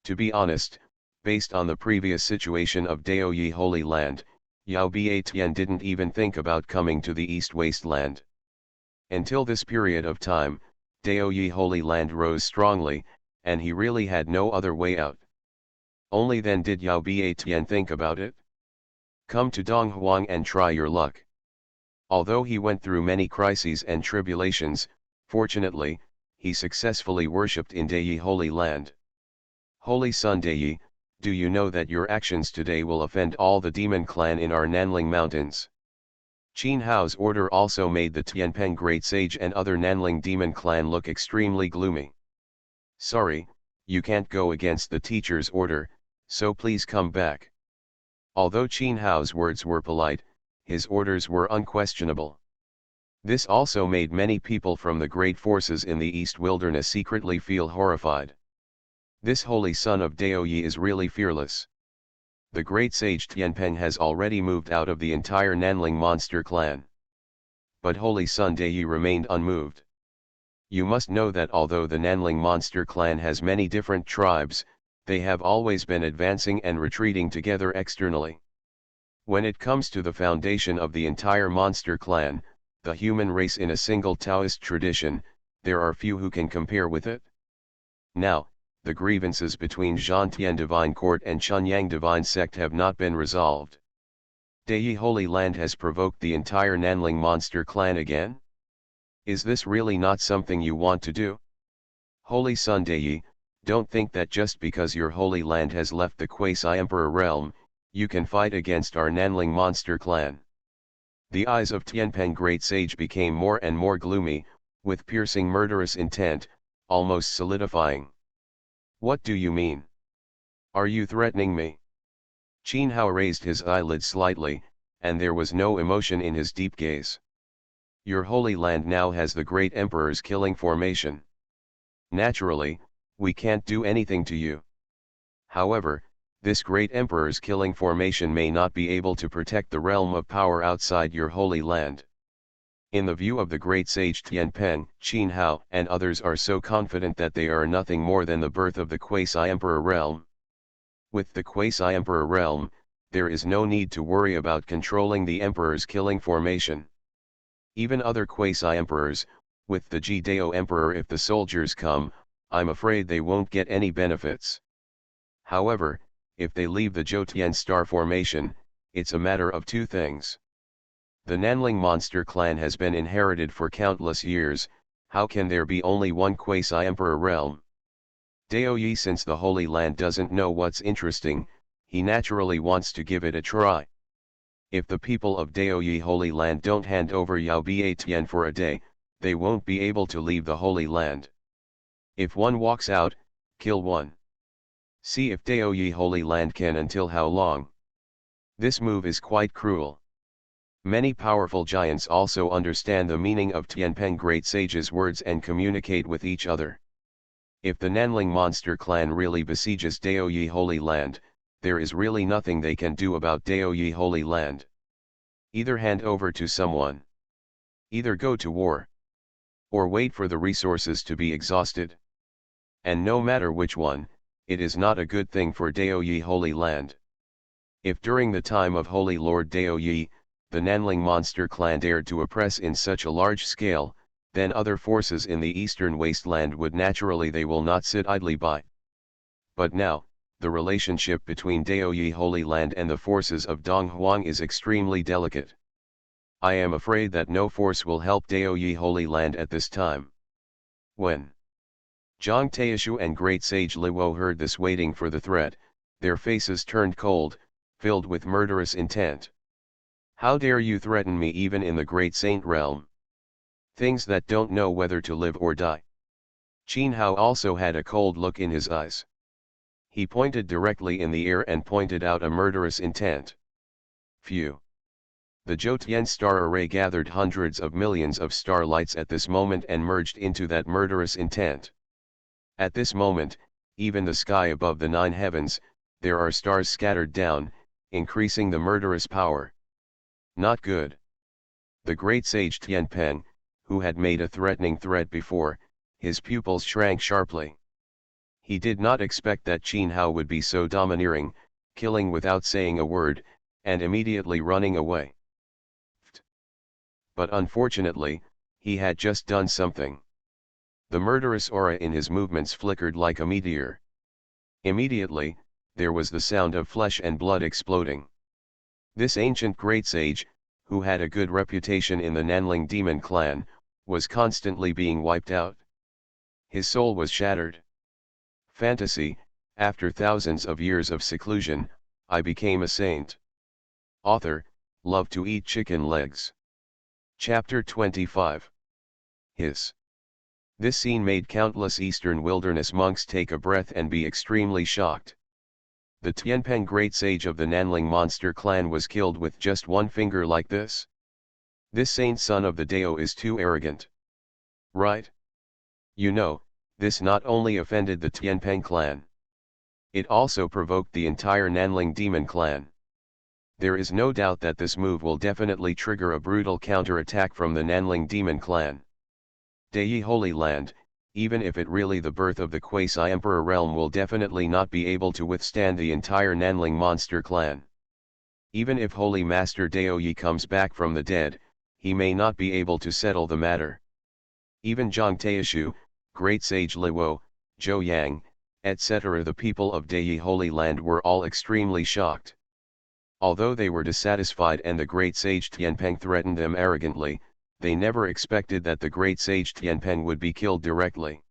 To be honest, based on the previous situation of Daoyi Holy Land, Yao Biatian didn't even think about coming to the East Wasteland. Until this period of time, Daoyi Holy Land rose strongly, and he really had no other way out. Only then did Yao Biatian think about it. Come to Donghuang and try your luck. Although he went through many crises and tribulations, fortunately, he successfully worshipped in Dayi Holy Land. Holy Son Dayi, do you know that your actions today will offend all the demon clan in our Nanling Mountains? Qin Hao's order also made the Tianpeng Great Sage and other Nanling demon clan look extremely gloomy. Sorry, you can't go against the teacher's order, so please come back. Although Qin Hao's words were polite, his orders were unquestionable. This also made many people from the great forces in the East Wilderness secretly feel horrified. This holy son of Daoyi is really fearless. The great sage Tianpeng has already moved out of the entire Nanling monster clan. But holy son Daoyi remained unmoved. You must know that although the Nanling monster clan has many different tribes, they have always been advancing and retreating together externally. When it comes to the foundation of the entire monster clan, the human race in a single Taoist tradition, there are few who can compare with it. Now, the grievances between Zhantian Divine Court and Chunyang Divine Sect have not been resolved. Dayi Holy Land has provoked the entire Nanling monster clan again? Is this really not something you want to do? Holy Son Dayi, don't think that just because your Holy Land has left the Quasi-Emperor realm, you can fight against our Nanling monster clan. The eyes of Tianpeng Great Sage became more and more gloomy, with piercing murderous intent, almost solidifying. What do you mean? Are you threatening me? Qin Hao raised his eyelids slightly, and there was no emotion in his deep gaze. Your Holy Land now has the Great Emperor's killing formation. Naturally, we can't do anything to you. However, this Great Emperor's killing formation may not be able to protect the realm of power outside your Holy Land. In the view of the great sage Tianpeng, Qin Hao and others are so confident that they are nothing more than the birth of the Quasi-Emperor realm. With the Quasi-Emperor realm, there is no need to worry about controlling the Emperor's killing formation. Even other Quasi-Emperors, with the Ji-Dao Emperor, if the soldiers come, I'm afraid they won't get any benefits. However, if they leave the Zhoutian star formation, it's a matter of two things. The Nanling monster clan has been inherited for countless years, how can there be only one Quasi-Emperor realm? Daoyi, since the Holy Land doesn't know what's interesting, he naturally wants to give it a try. If the people of Daoyi Holy Land don't hand over Yao Biatian for a day, they won't be able to leave the Holy Land. If one walks out, kill one. See if Daoyi Holy Land can. Until how long? This move is quite cruel. Many powerful giants also understand the meaning of Tianpeng Great Sage's words and communicate with each other. If the Nanling monster clan really besieges Daoyi Holy Land, there is really nothing they can do about Daoyi Holy Land. Either hand over to someone. Either go to war. Or wait for the resources to be exhausted. And no matter which one, it is not a good thing for Daoyi Holy Land. If during the time of Holy Lord Daoyi, the Nanling monster clan dared to oppress in such a large scale, then other forces in the eastern wasteland would naturally they will not sit idly by. But now, the relationship between Daoyi Holy Land and the forces of Donghuang is extremely delicate. I am afraid that no force will help Daoyi Holy Land at this time. When Zhang Taishu and Great Sage Liwo heard this, waiting for the threat, their faces turned cold, filled with murderous intent. How dare you threaten me even in the great saint realm? Things that don't know whether to live or die. Qin Hao also had a cold look in his eyes. He pointed directly in the air and pointed out a murderous intent. Phew! The Zhoutian star array gathered hundreds of millions of starlights at this moment and merged into that murderous intent. At this moment, even the sky above the 9 heavens, there are stars scattered down, increasing the murderous power. Not good. The great sage Tianpeng, who had made a threatening threat before, his pupils shrank sharply. He did not expect that Qin Hao would be so domineering, killing without saying a word, and immediately running away. But unfortunately, he had just done something. The murderous aura in his movements flickered like a meteor. Immediately, there was the sound of flesh and blood exploding. This ancient great sage, who had a good reputation in the Nanling demon clan, was constantly being wiped out. His soul was shattered. Fantasy, after thousands of years of seclusion, I became a saint. Author, love to eat chicken legs. Chapter 25. This scene made countless Eastern wilderness monks take a breath and be extremely shocked. The Tianpeng great sage of the Nanling monster clan was killed with just one finger like this. This saint son of the Dao is too arrogant. Right? You know, this not only offended the Tianpeng clan. It also provoked the entire Nanling demon clan. There is no doubt that this move will definitely trigger a brutal counter-attack from the Nanling demon clan. Dai Holy Land, even if it really the birth of the quasi-emperor realm, will definitely not be able to withstand the entire Nanling monster clan. Even if Holy Master Dao Yi comes back from the dead, he may not be able to settle the matter. Even Zhang Taishu, Great Sage Liwo, Zhou Yang, etc. The people of Dai Holy Land were all extremely shocked. Although they were dissatisfied and the great sage Tianpeng threatened them arrogantly, they never expected that the great sage Tianpeng would be killed directly.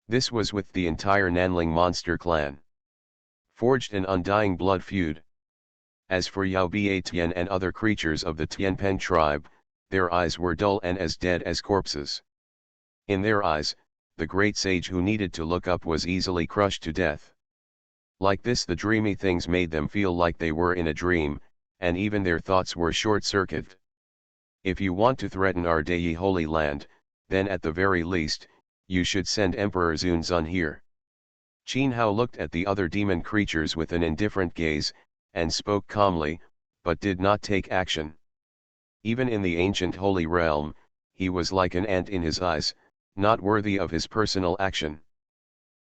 This was with the entire Nanling monster clan. Forged an undying blood feud. As for Yao Ba Tian and other creatures of the Tianpeng tribe, their eyes were dull and as dead as corpses. In their eyes, the great sage who needed to look up was easily crushed to death. Like this, the dreamy things made them feel like they were in a dream, and even their thoughts were short-circuited. If you want to threaten our Dai Holy Land, then at the very least, you should send Emperor Zunzun here. Qin Hao looked at the other demon creatures with an indifferent gaze, and spoke calmly, but did not take action. Even in the ancient holy realm, he was like an ant in his eyes, not worthy of his personal action.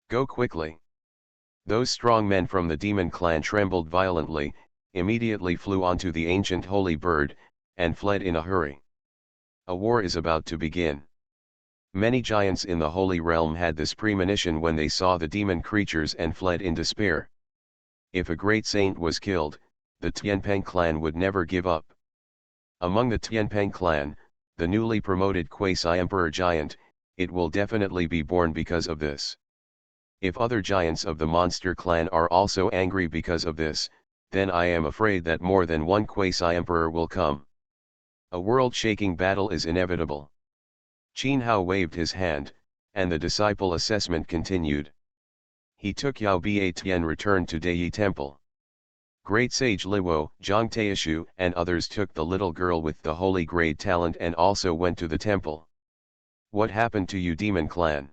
Go quickly. Those strong men from the demon clan trembled violently, immediately flew onto the ancient holy bird, and fled in a hurry. A war is about to begin. Many giants in the holy realm had this premonition when they saw the demon creatures and fled in despair. If a great saint was killed, the Tianpeng clan would never give up. Among the Tianpeng clan, the newly promoted quasi-emperor giant, it will definitely be born because of this. If other giants of the monster clan are also angry because of this, then I am afraid that more than one quasi-emperor will come. A world-shaking battle is inevitable. Qin Hao waved his hand, and the disciple assessment continued. He took Yao Ba Tian returned to Dai Temple. Great Sage Liwo, Zhang Taishu and others took the little girl with the holy grade talent and also went to the temple. What happened to you, demon clan?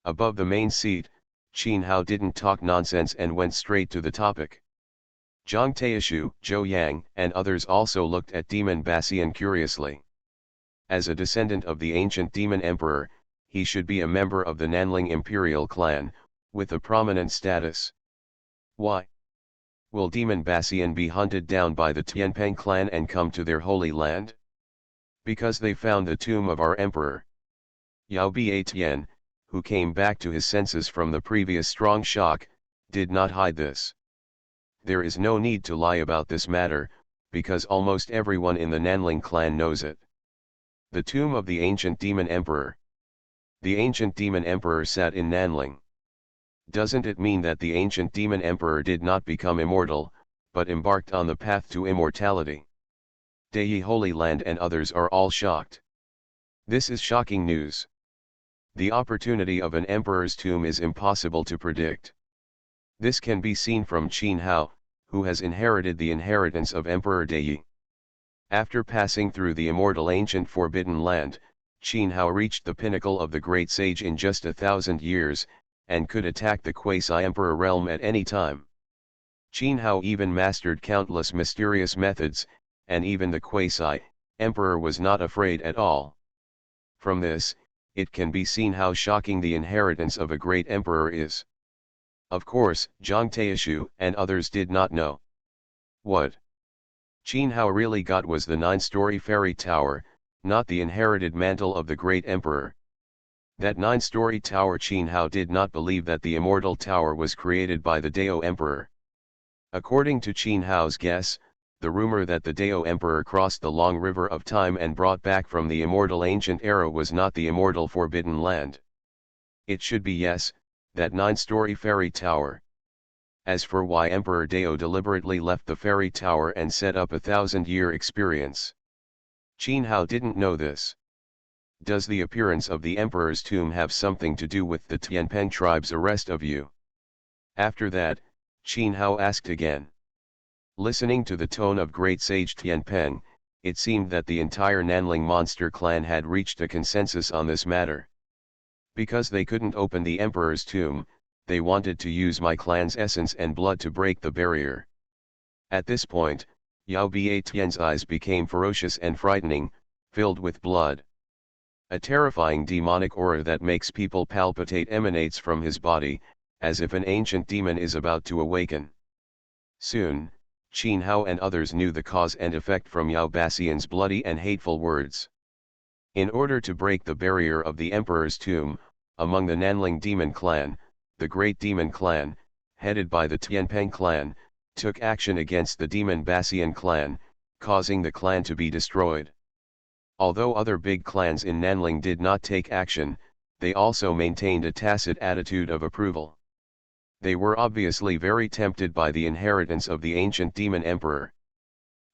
Above the main seat, Qin Hao didn't talk nonsense and went straight to the topic. Zhang Taishu, Zhou Yang and others also looked at Demon Bassian curiously. As a descendant of the ancient demon emperor, he should be a member of the Nanling imperial clan, with a prominent status. Why? Will Demon Bassian be hunted down by the Tianpeng clan and come to their holy land? Because they found the tomb of our emperor. Yao Ba Tian, who came back to his senses from the previous strong shock, did not hide this. There is no need to lie about this matter, because almost everyone in the Nanling clan knows it. The tomb of the ancient demon emperor. The ancient demon emperor sat in Nanling. Doesn't it mean that the ancient demon emperor did not become immortal, but embarked on the path to immortality. Dei Holy Land and others are all shocked. This is shocking news. The opportunity of an emperor's tomb is impossible to predict. This can be seen from Qin Hao, who has inherited the inheritance of Emperor Dei. After passing through the immortal ancient forbidden land, Qin Hao reached the pinnacle of the great sage in just 1,000 years, and could attack the quasi-emperor realm at any time. Qin Hao even mastered countless mysterious methods, and even the quasi-emperor was not afraid at all. From this, it can be seen how shocking the inheritance of a great emperor is. Of course, Zhang Taishu and others did not know. What Qin Hao really got was the 9-story fairy tower, not the inherited mantle of the great emperor. That 9-story tower, Qin Hao did not believe that the immortal tower was created by the Dao emperor. According to Qin Hao's guess, the rumor that the Dao emperor crossed the long river of time and brought back from the immortal ancient era was not the immortal forbidden land. It should be yes, that 9-story fairy tower. As for why Emperor Dao deliberately left the fairy tower and set up a 1,000-year experience, Qin Hao didn't know this. Does the appearance of the emperor's tomb have something to do with the Tianpeng tribe's arrest of you? After that, Qin Hao asked again. Listening to the tone of great sage Tianpeng, it seemed that the entire Nanling monster clan had reached a consensus on this matter. Because they couldn't open the emperor's tomb, they wanted to use my clan's essence and blood to break the barrier. At this point, Yao Tian's eyes became ferocious and frightening, filled with blood. A terrifying demonic aura that makes people palpitate emanates from his body, as if an ancient demon is about to awaken. Soon, Qin Hao and others knew the cause and effect from Yao Basian's bloody and hateful words. In order to break the barrier of the emperor's tomb, among the Nanling demon clan, the great demon clan, headed by the Tianpeng clan, took action against the demon Basian clan, causing the clan to be destroyed. Although other big clans in Nanling did not take action, they also maintained a tacit attitude of approval. They were obviously very tempted by the inheritance of the ancient demon emperor.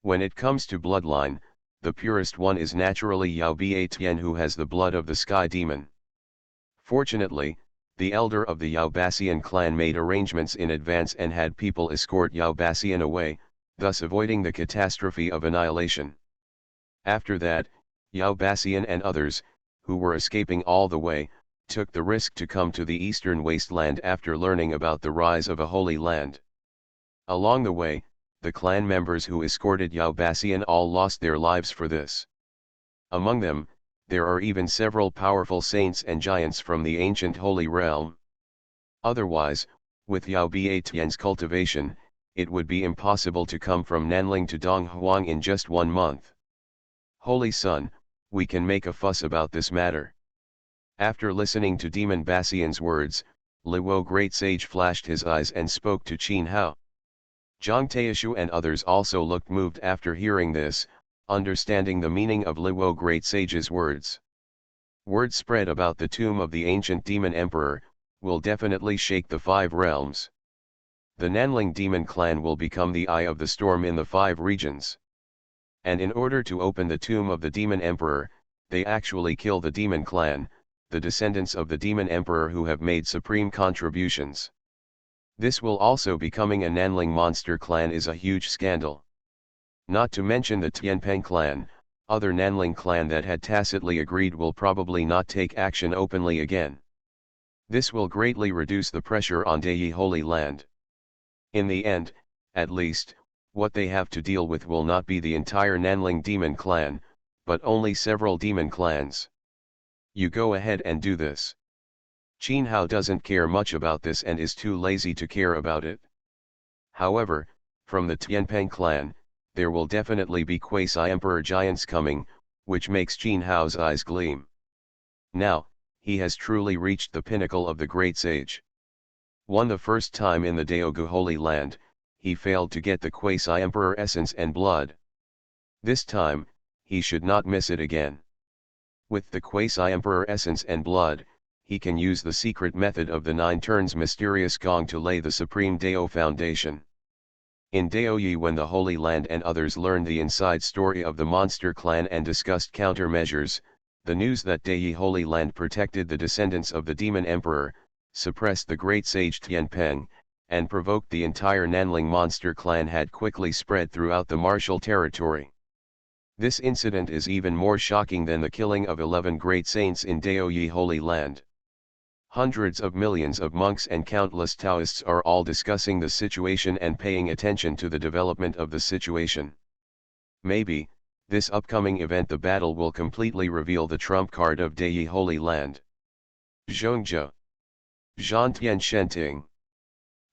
When it comes to bloodline, the purest one is naturally Yao Tian, who has the blood of the sky demon. Fortunately, the elder of the Yao Basian clan made arrangements in advance and had people escort Yao Basian away, thus avoiding the catastrophe of annihilation. After that, Yao Basian and others, who were escaping all the way, took the risk to come to the eastern wasteland after learning about the rise of a holy land. Along the way, the clan members who escorted Yao Basian all lost their lives for this. Among them, there are even several powerful saints and giants from the ancient holy realm. Otherwise, with Yao Tian's cultivation, it would be impossible to come from Nanling to Donghuang in just 1 month. Holy Son, we can make a fuss about this matter. After listening to Demon Basian's words, Luo Great Sage flashed his eyes and spoke to Qin Hao. Zhang Taishu and others also looked moved after hearing this, understanding the meaning of Luo Great Sage's words. Word spread about the tomb of the ancient demon emperor will definitely shake the 5 realms. The Nanling demon clan will become the eye of the storm in the 5 regions. And in order to open the tomb of the demon emperor, they actually kill the demon clan, the descendants of the demon emperor who have made supreme contributions. This will also becoming a Nanling monster clan is a huge scandal. Not to mention the Tianpeng clan, other Nanling clan that had tacitly agreed will probably not take action openly again. This will greatly reduce the pressure on Dei Holy Land. In the end, at least, what they have to deal with will not be the entire Nanling demon clan, but only several demon clans. You go ahead and do this. Qin Hao doesn't care much about this and is too lazy to care about it. However, from the Tianpeng clan, there will definitely be quasi-emperor giants coming, which makes Qin Hao's eyes gleam. Now, he has truly reached the pinnacle of the great sage. The first time in the Daogu Holy Land, he failed to get the quasi-emperor essence and blood. This time, he should not miss it again. With the quasi-emperor essence and blood, he can use the secret method of the 9 turns mysterious gong to lay the supreme Dao foundation. In Daoyi, when the Holy Land and others learned the inside story of the monster clan and discussed countermeasures, the news that Dayi Holy Land protected the descendants of the demon emperor, suppressed the great sage Tianpeng, and provoked the entire Nanling monster clan had quickly spread throughout the martial territory. This incident is even more shocking than the killing of 11 great saints in Daoyi Holy Land. Hundreds of millions of monks and countless Taoists are all discussing the situation and paying attention to the development of the situation. Maybe, this upcoming event, the battle, will completely reveal the trump card of Dayi Holy Land. Zhongzhou. Zhantian Shenting.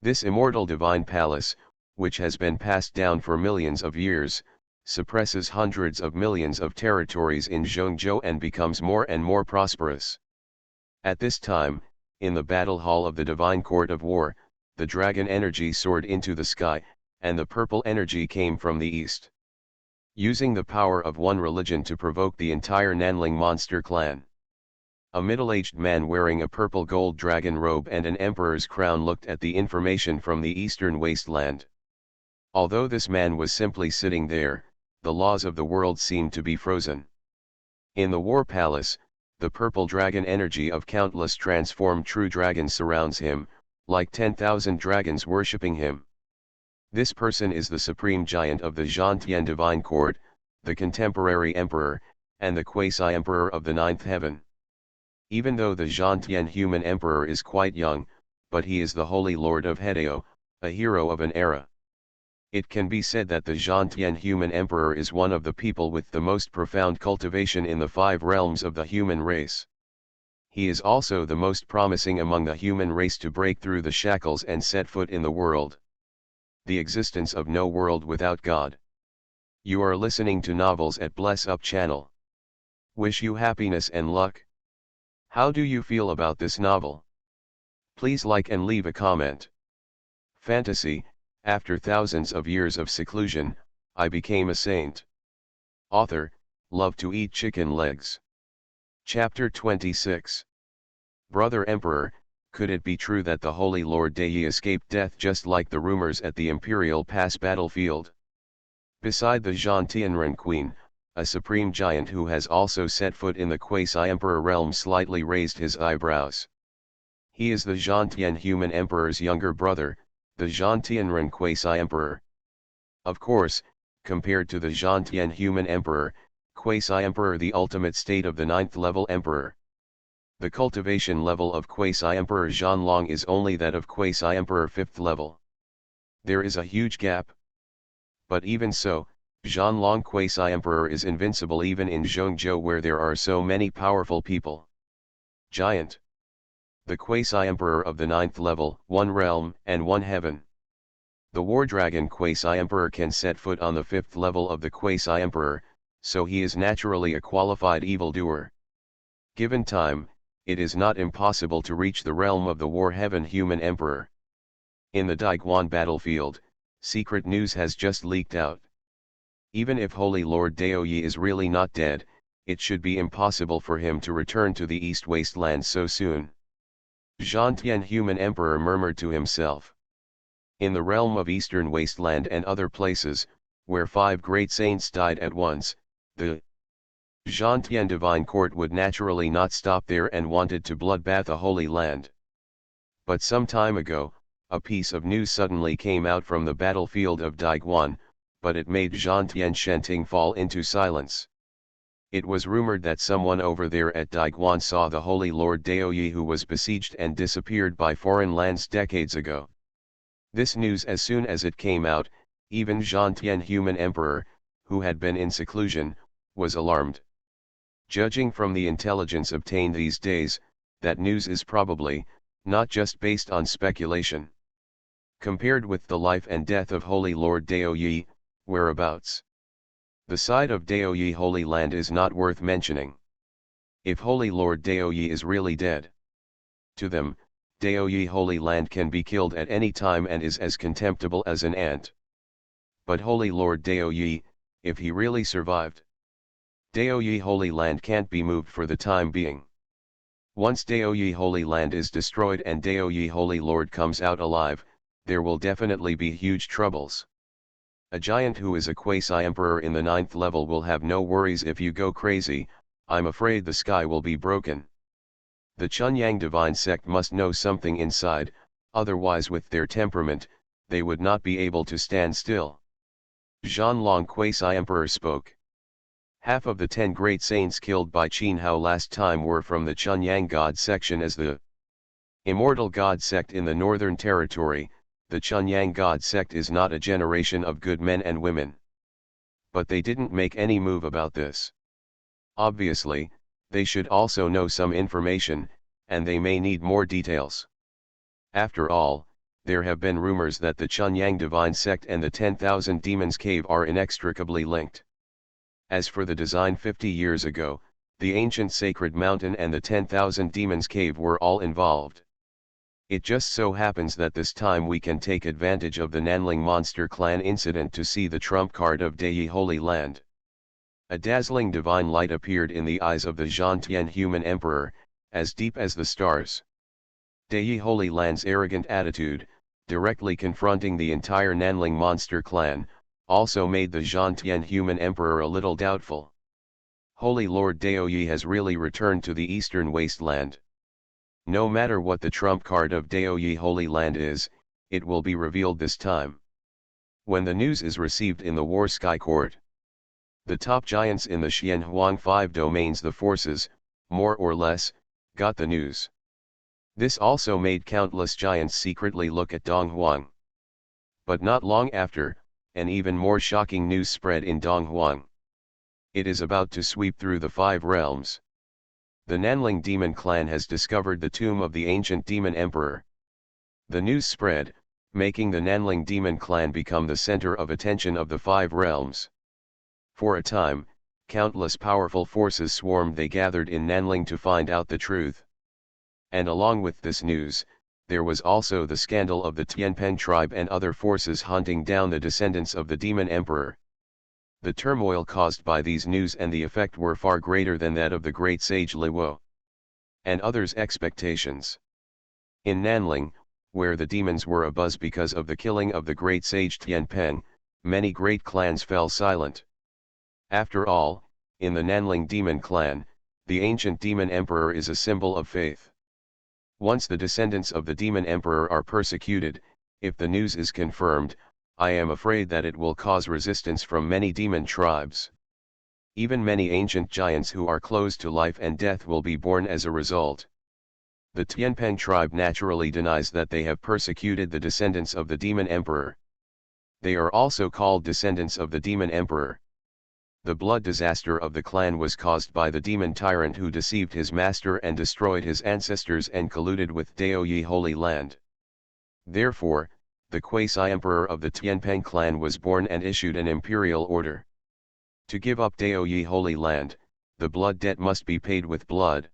This immortal divine palace, which has been passed down for millions of years, suppresses hundreds of millions of territories in Zhongzhou and becomes more and more prosperous. At this time, in the battle hall of the divine court of war, the dragon energy soared into the sky, and the purple energy came from the east. Using the power of one religion to provoke the entire Nanling monster clan. A middle-aged man wearing a purple gold dragon robe and an emperor's crown looked at the information from the eastern wasteland. Although this man was simply sitting there, the laws of the world seemed to be frozen. In the war palace, the purple dragon energy of countless transformed true dragons surrounds him, like 10,000 dragons worshipping him. This person is the supreme giant of the Zhantian divine court, the contemporary emperor, and the quasi-emperor of the ninth heaven. Even though the Zhantian human emperor is quite young, but he is the holy lord of Hedeo, a hero of an era. It can be said that the Zhantian human emperor is one of the people with the most profound cultivation in the 5 realms of the human race. He is also the most promising among the human race to break through the shackles and set foot in the world. The existence of no world without God. You are listening to Novels at Bless Up channel. Wish you happiness and luck. How do you feel about this novel? Please like and leave a comment. Fantasy. After thousands of years of seclusion, I became a saint. Author, love to eat chicken legs. Chapter 26. Brother Emperor, could it be true that the Holy Lord Dayi escaped death just like the rumors at the Imperial Pass battlefield? Beside the Zhantianren Queen, a supreme giant who has also set foot in the quasi-emperor realm slightly raised his eyebrows. He is the Zhantian human emperor's younger brother, the Zhantianren quasi-emperor. Of course, compared to the Zhantian human emperor, quasi-emperor the ultimate state of the 9th level emperor. The cultivation level of quasi-emperor Zhanlong is only that of quasi-emperor 5th level. There is a huge gap. But even so, Zhanlong quasi-emperor is invincible even in Zhongzhou where there are so many powerful people. Giant. The quasi-emperor of the 9th level, 1 realm and 1 heaven. The war dragon quasi-emperor can set foot on the 5th level of the quasi-emperor, so he is naturally a qualified evildoer. Given time, it is not impossible to reach the realm of the war heaven human emperor. In the Daiguan battlefield, secret news has just leaked out. Even if Holy Lord Daoyi is really not dead, it should be impossible for him to return to the East Wasteland so soon. Zhantian human emperor murmured to himself. In the realm of Eastern Wasteland and other places, where 5 great saints died at once, the Zhantian divine court would naturally not stop there and wanted to bloodbath a holy land. But some time ago, a piece of news suddenly came out from the battlefield of Daiguan, but it made Zhantian Shenting fall into silence. It was rumored that someone over there at Daiguan saw the Holy Lord Daoyi who was besieged and disappeared by foreign lands decades ago. This news, as soon as it came out, even Zhantian human emperor, who had been in seclusion, was alarmed. Judging from the intelligence obtained these days, that news is probably, not just based on speculation. Compared with the life and death of Holy Lord Daoyi, whereabouts? The side of Daoyi Holy Land is not worth mentioning. If Holy Lord Daoyi is really dead, to them, Daoyi Holy Land can be killed at any time and is as contemptible as an ant. But Holy Lord Daoyi, if he really survived, Daoyi Holy Land can't be moved for the time being. Once Daoyi Holy Land is destroyed and Daoyi Holy Lord comes out alive, there will definitely be huge troubles. A giant who is a quasi-emperor in the 9th level will have no worries if you go crazy. I'm afraid the sky will be broken. The Chunyang divine sect must know something inside, otherwise with their temperament, they would not be able to stand still. Zhanlong quasi-emperor spoke. Half of the 10 great saints killed by Qin Hao last time were from the Chunyang God section as the immortal God sect in the Northern Territory. The Chunyang God sect is not a generation of good men and women. But they didn't make any move about this. Obviously, they should also know some information, and they may need more details. After all, there have been rumors that the Chunyang divine sect and the 10,000 demons cave are inextricably linked. As for the design 50 years ago, the ancient sacred mountain and the 10,000 demons cave were all involved. It just so happens that this time we can take advantage of the Nanling monster clan incident to see the trump card of Dei Holy Land. A dazzling divine light appeared in the eyes of the Zhantian human emperor, as deep as the stars. Dei Holy Land's arrogant attitude, directly confronting the entire Nanling monster clan, also made the Zhantian human emperor a little doubtful. Holy Lord Daoyi has really returned to the eastern wasteland. No matter what the trump card of Daoyi Holy Land is, it will be revealed this time. When the news is received in the War Sky Court, the top giants in the Xianhuang 5 domains, the forces, more or less, got the news. This also made countless giants secretly look at Donghuang. But not long after, an even more shocking news spread in Donghuang. It is about to sweep through the 5 realms. The Nanling demon clan has discovered the tomb of the ancient demon emperor. The news spread, making the Nanling demon clan become the center of attention of the 5 realms. For a time, countless powerful forces swarmed. They gathered in Nanling to find out the truth. And along with this news, there was also the scandal of the Tianpeng tribe and other forces hunting down the descendants of the demon emperor. The turmoil caused by these news and the effect were far greater than that of the great sage Liwo and others' expectations. In Nanling, where the demons were abuzz because of the killing of the great sage Tianpeng, many great clans fell silent. After all, in the Nanling demon clan, the ancient demon emperor is a symbol of faith. Once the descendants of the demon emperor are persecuted, if the news is confirmed, I am afraid that it will cause resistance from many demon tribes. Even many ancient giants who are close to life and death will be born as a result. The Tianpeng tribe naturally denies that they have persecuted the descendants of the demon emperor. They are also called descendants of the demon emperor. The blood disaster of the clan was caused by the demon tyrant who deceived his master and destroyed his ancestors and colluded with Daoyi Holy Land. Therefore, the quasi-emperor of the Tianpeng clan was born and issued an imperial order. To give up Daoyi Holy Land, the blood debt must be paid with blood.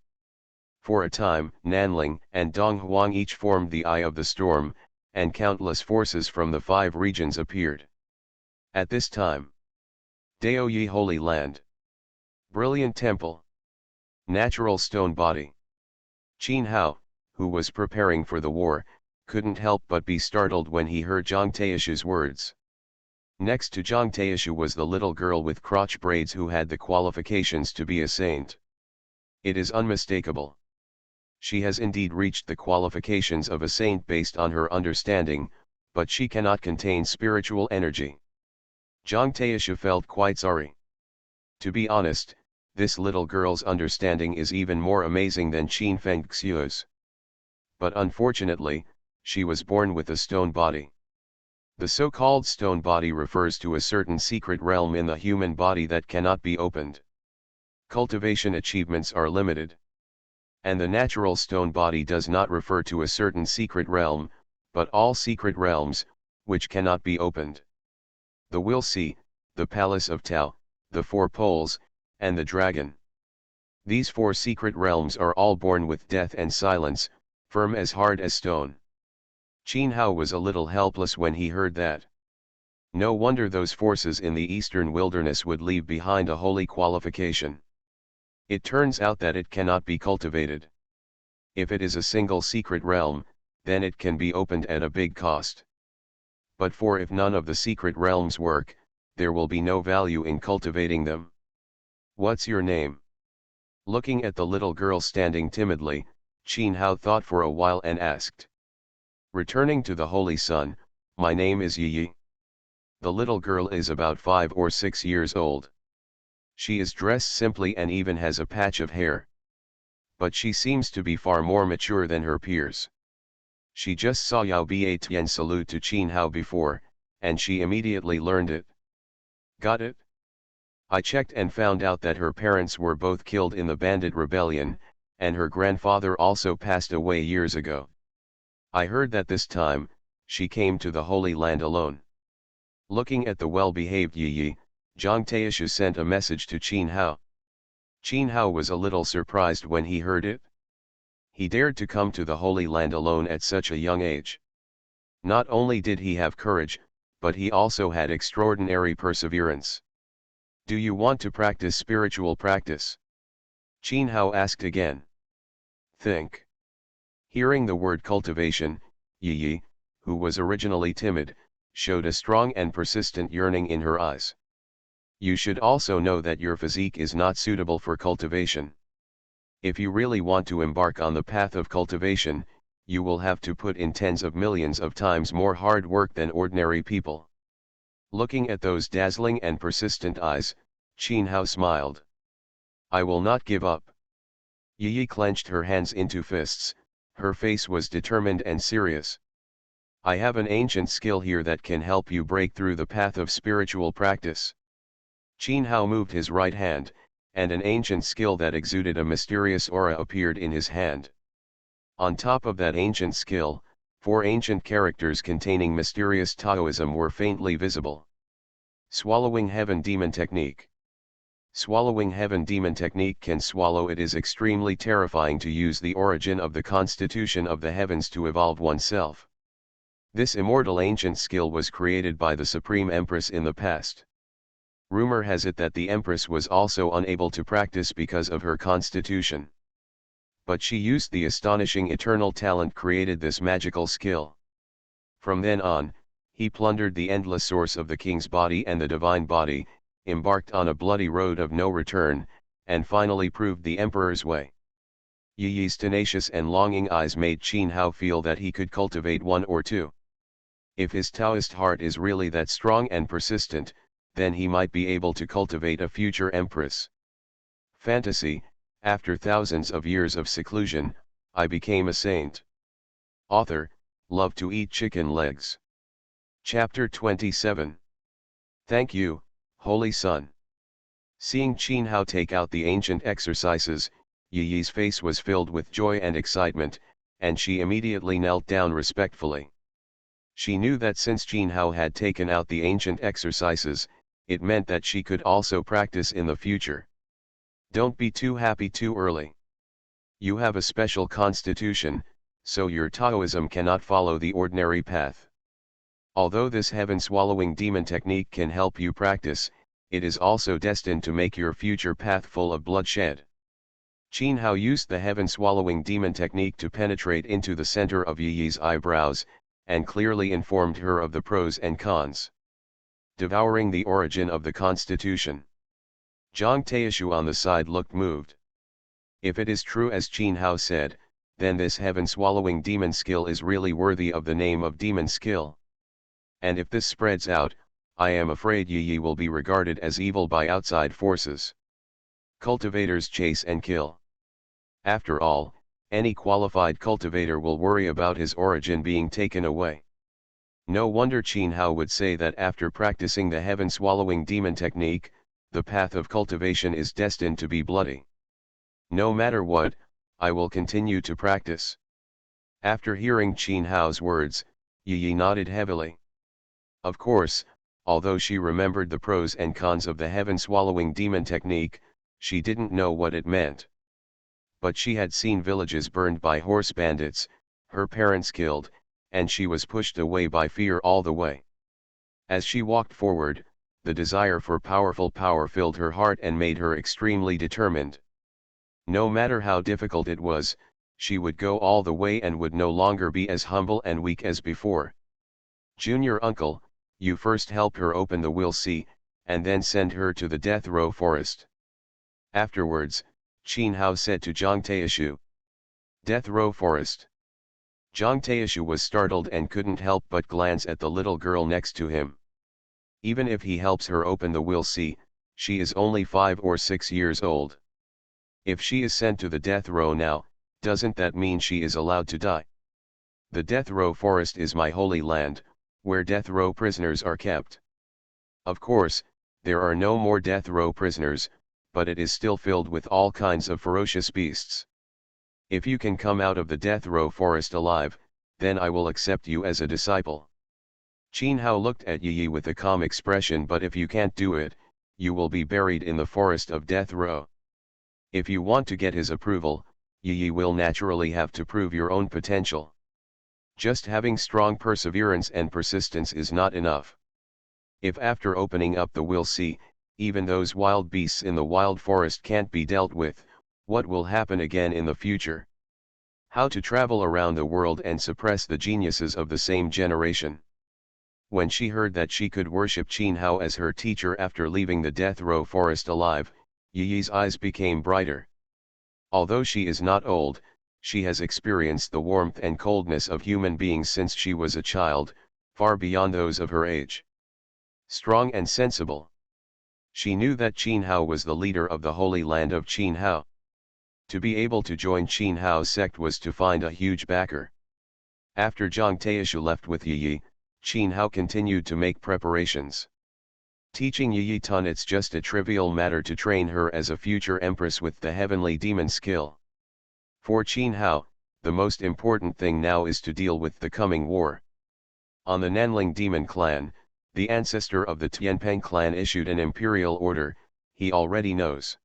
For a time, Nanling and Donghuang each formed the Eye of the Storm, and countless forces from the 5 regions appeared. At this time, Daoyi Holy Land. Brilliant Temple. Natural Stone Body. Qin Hao, who was preparing for the war, couldn't help but be startled when he heard Zhang Taishu's words. Next to Zhang Taishu was the little girl with crotch braids who had the qualifications to be a saint. It is unmistakable. She has indeed reached the qualifications of a saint based on her understanding, but she cannot contain spiritual energy. Zhang Taishu felt quite sorry. To be honest, this little girl's understanding is even more amazing than Qin Fengxiu's. But unfortunately, she was born with a stone body. The so-called stone body refers to a certain secret realm in the human body that cannot be opened. Cultivation achievements are limited. And the natural stone body does not refer to a certain secret realm, but all secret realms, which cannot be opened. The Will See, the Palace of Tao, the 4 Poles, and the Dragon. These 4 secret realms are all born with death and silence, firm as hard as stone. Qin Hao was a little helpless when he heard that. No wonder those forces in the eastern wilderness would leave behind a holy qualification. It turns out that it cannot be cultivated. If it is a single secret realm, then it can be opened at a big cost. But for if none of the secret realms work, there will be no value in cultivating them. What's your name? Looking at the little girl standing timidly, Qin Hao thought for a while and asked. Returning to the Holy Sun, my name is Yi. The little girl is about 5 or 6 years old. She is dressed simply and even has a patch of hair. But she seems to be far more mature than her peers. She just saw Yao Biatian salute to Qin Hao before, and she immediately learned it. Got it? I checked and found out that her parents were both killed in the bandit rebellion, and her grandfather also passed away years ago. I heard that this time, she came to the Holy Land alone. Looking at the well-behaved Yi, Zhang Taishu sent a message to Qin Hao. Qin Hao was a little surprised when he heard it. He dared to come to the Holy Land alone at such a young age. Not only did he have courage, but he also had extraordinary perseverance. Do you want to practice spiritual practice? Qin Hao asked again. Think. Hearing the word cultivation, Yi, who was originally timid, showed a strong and persistent yearning in her eyes. You should also know that your physique is not suitable for cultivation. If you really want to embark on the path of cultivation, you will have to put in tens of millions of times more hard work than ordinary people. Looking at those dazzling and persistent eyes, Qin Hao smiled. I will not give up. Yi clenched her hands into fists, her face was determined and serious. I have an ancient skill here that can help you break through the path of spiritual practice. Qin Hao moved his right hand, and an ancient skill that exuded a mysterious aura appeared in his hand. On top of that ancient skill, 4 ancient characters containing mysterious Taoism were faintly visible. Swallowing Heaven Demon Technique. Swallowing Heaven Demon Technique can swallow. It is extremely terrifying to use the origin of the constitution of the heavens to evolve oneself. This immortal ancient skill was created by the Supreme Empress in the past. Rumor has it that the Empress was also unable to practice because of her constitution. But she used the astonishing eternal talent created this magical skill. From then on, he plundered the endless source of the king's body and the divine body, embarked on a bloody road of no return, and finally proved the emperor's way. Yi's tenacious and longing eyes made Qin Hao feel that he could cultivate 1 or 2. If his Taoist heart is really that strong and persistent, then he might be able to cultivate a future empress. Fantasy, after thousands of years of seclusion, I became a saint. Author, love to eat chicken legs. Chapter 27. Thank you, Holy Sun. Seeing Qin Hao take out the ancient exercises, Yi's face was filled with joy and excitement, and she immediately knelt down respectfully. She knew that since Qin Hao had taken out the ancient exercises, it meant that she could also practice in the future. Don't be too happy too early. You have a special constitution, so your Taoism cannot follow the ordinary path. Although this heaven-swallowing demon technique can help you practice, it is also destined to make your future path full of bloodshed. Qin Hao used the heaven-swallowing demon technique to penetrate into the center of Yi's eyebrows, and clearly informed her of the pros and cons. Devouring the origin of the constitution. Zhang Taishu on the side looked moved. If it is true as Qin Hao said, then this heaven-swallowing demon skill is really worthy of the name of demon skill. And if this spreads out, I am afraid Yi will be regarded as evil by outside forces. Cultivators chase and kill. After all, any qualified cultivator will worry about his origin being taken away. No wonder Qin Hao would say that after practicing the heaven-swallowing demon technique, the path of cultivation is destined to be bloody. No matter what, I will continue to practice. After hearing Qin Hao's words, Yi nodded heavily. Of course, although she remembered the pros and cons of the heaven-swallowing demon technique, she didn't know what it meant. But she had seen villages burned by horse bandits, her parents killed, and she was pushed away by fear all the way. As she walked forward, the desire for powerful power filled her heart and made her extremely determined. No matter how difficult it was, she would go all the way and would no longer be as humble and weak as before. Junior uncle, you first help her open the will see, and then send her to the death row forest. Afterwards, Qin Hao said to Zhang Taishu. Death row forest. Zhang Taishu was startled and couldn't help but glance at the little girl next to him. Even if he helps her open the will see, she is only 5 or 6 years old. If she is sent to the death row now, doesn't that mean she is allowed to die? The death row forest is my holy land, where death row prisoners are kept. Of course, there are no more death row prisoners, but it is still filled with all kinds of ferocious beasts. If you can come out of the death row forest alive, then I will accept you as a disciple. Qin Hao looked at Yi with a calm expression, but if you can't do it, you will be buried in the forest of death row. If you want to get his approval, Yi will naturally have to prove your own potential. Just having strong perseverance and persistence is not enough. If after opening up the will see, even those wild beasts in the wild forest can't be dealt with, what will happen again in the future? How to travel around the world and suppress the geniuses of the same generation? When she heard that she could worship Qin Hao as her teacher after leaving the death row forest alive, Yi's eyes became brighter. Although she is not old, she has experienced the warmth and coldness of human beings since she was a child, far beyond those of her age. Strong and sensible. She knew that Qin Hao was the leader of the holy land of Qin Hao. To be able to join Qin Hao's sect was to find a huge backer. After Zhang Taishu left with Yi, Qin Hao continued to make preparations. Teaching Yi Tun, it's just a trivial matter to train her as a future empress with the heavenly demon skill. For Qin Hao, the most important thing now is to deal with the coming war. On the Nanling demon clan, the ancestor of the Tianpeng clan issued an imperial order, he already knows.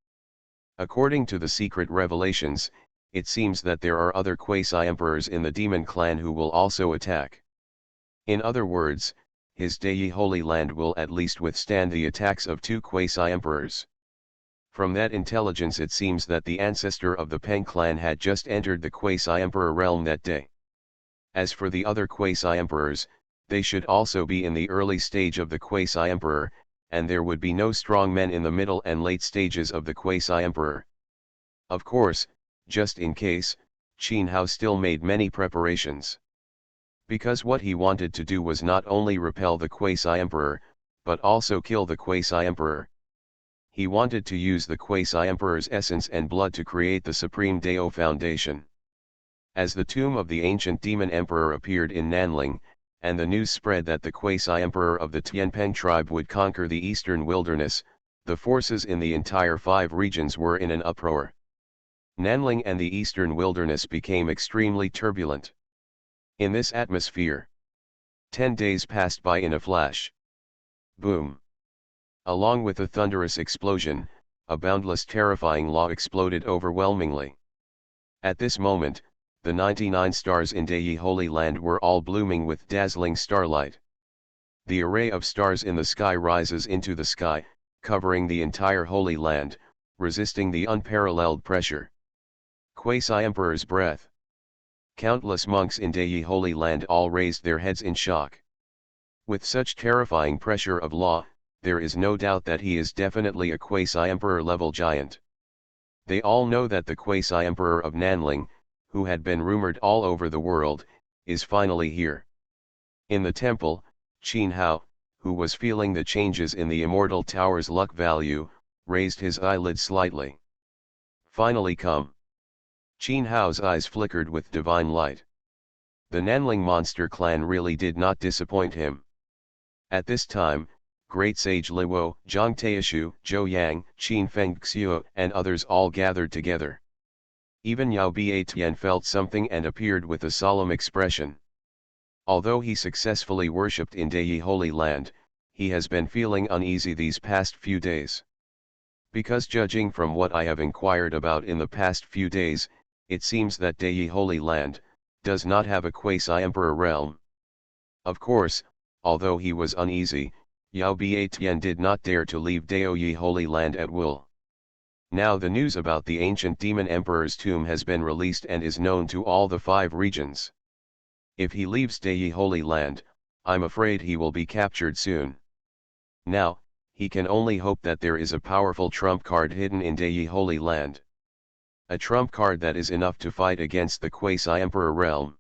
According to the secret revelations, it seems that there are other quasi-emperors in the demon clan who will also attack. In other words, his Dei Holy Land will at least withstand the attacks of 2 quasi-emperors. From that intelligence it seems that the ancestor of the Peng clan had just entered the quasi-emperor realm that day. As for the other quasi-emperors, they should also be in the early stage of the quasi-emperor, and there would be no strong men in the middle and late stages of the quasi-emperor. Of course, just in case, Qin Hao still made many preparations. Because what he wanted to do was not only repel the quasi-emperor, but also kill the quasi-emperor. He wanted to use the quasi-emperor's essence and blood to create the Supreme Dao Foundation. As the tomb of the ancient demon emperor appeared in Nanling, and the news spread that the quasi-emperor of the Tianpeng tribe would conquer the eastern wilderness, the forces in the entire 5 regions were in an uproar. Nanling and the eastern wilderness became extremely turbulent. In this atmosphere, 10 days passed by in a flash. Boom! Along with a thunderous explosion, a boundless terrifying law exploded overwhelmingly. At this moment, the 99 stars in Dei Holy Land were all blooming with dazzling starlight. The array of stars in the sky rises into the sky, covering the entire Holy Land, resisting the unparalleled pressure. Quasi-emperor's breath. Countless monks in Dei Holy Land all raised their heads in shock. With such terrifying pressure of law, there is no doubt that he is definitely a quasi-emperor level giant. They all know that the quasi-emperor of Nanling, who had been rumored all over the world, is finally here. In the temple, Qin Hao, who was feeling the changes in the immortal tower's luck value, raised his eyelids slightly. Finally come. Qin Hao's eyes flickered with divine light. The Nanling monster clan really did not disappoint him. At this time, great sage Liwo, Zhang Taishu, Zhou Yang, Qin Fengxiu and others all gathered together. Even Yao Biatian felt something and appeared with a solemn expression. Although he successfully worshipped in Dei Holy Land, he has been feeling uneasy these past few days. Because judging from what I have inquired about in the past few days, it seems that Dei Holy Land does not have a quasi-emperor realm. Of course, although he was uneasy, Yao Biatian did not dare to leave Dei Holy Land at will. Now the news about the ancient demon emperor's tomb has been released and is known to all the 5 regions. If he leaves Dei Holy Land, I'm afraid he will be captured soon. Now, he can only hope that there is a powerful trump card hidden in Dei Holy Land. A trump card that is enough to fight against the quasi-emperor realm.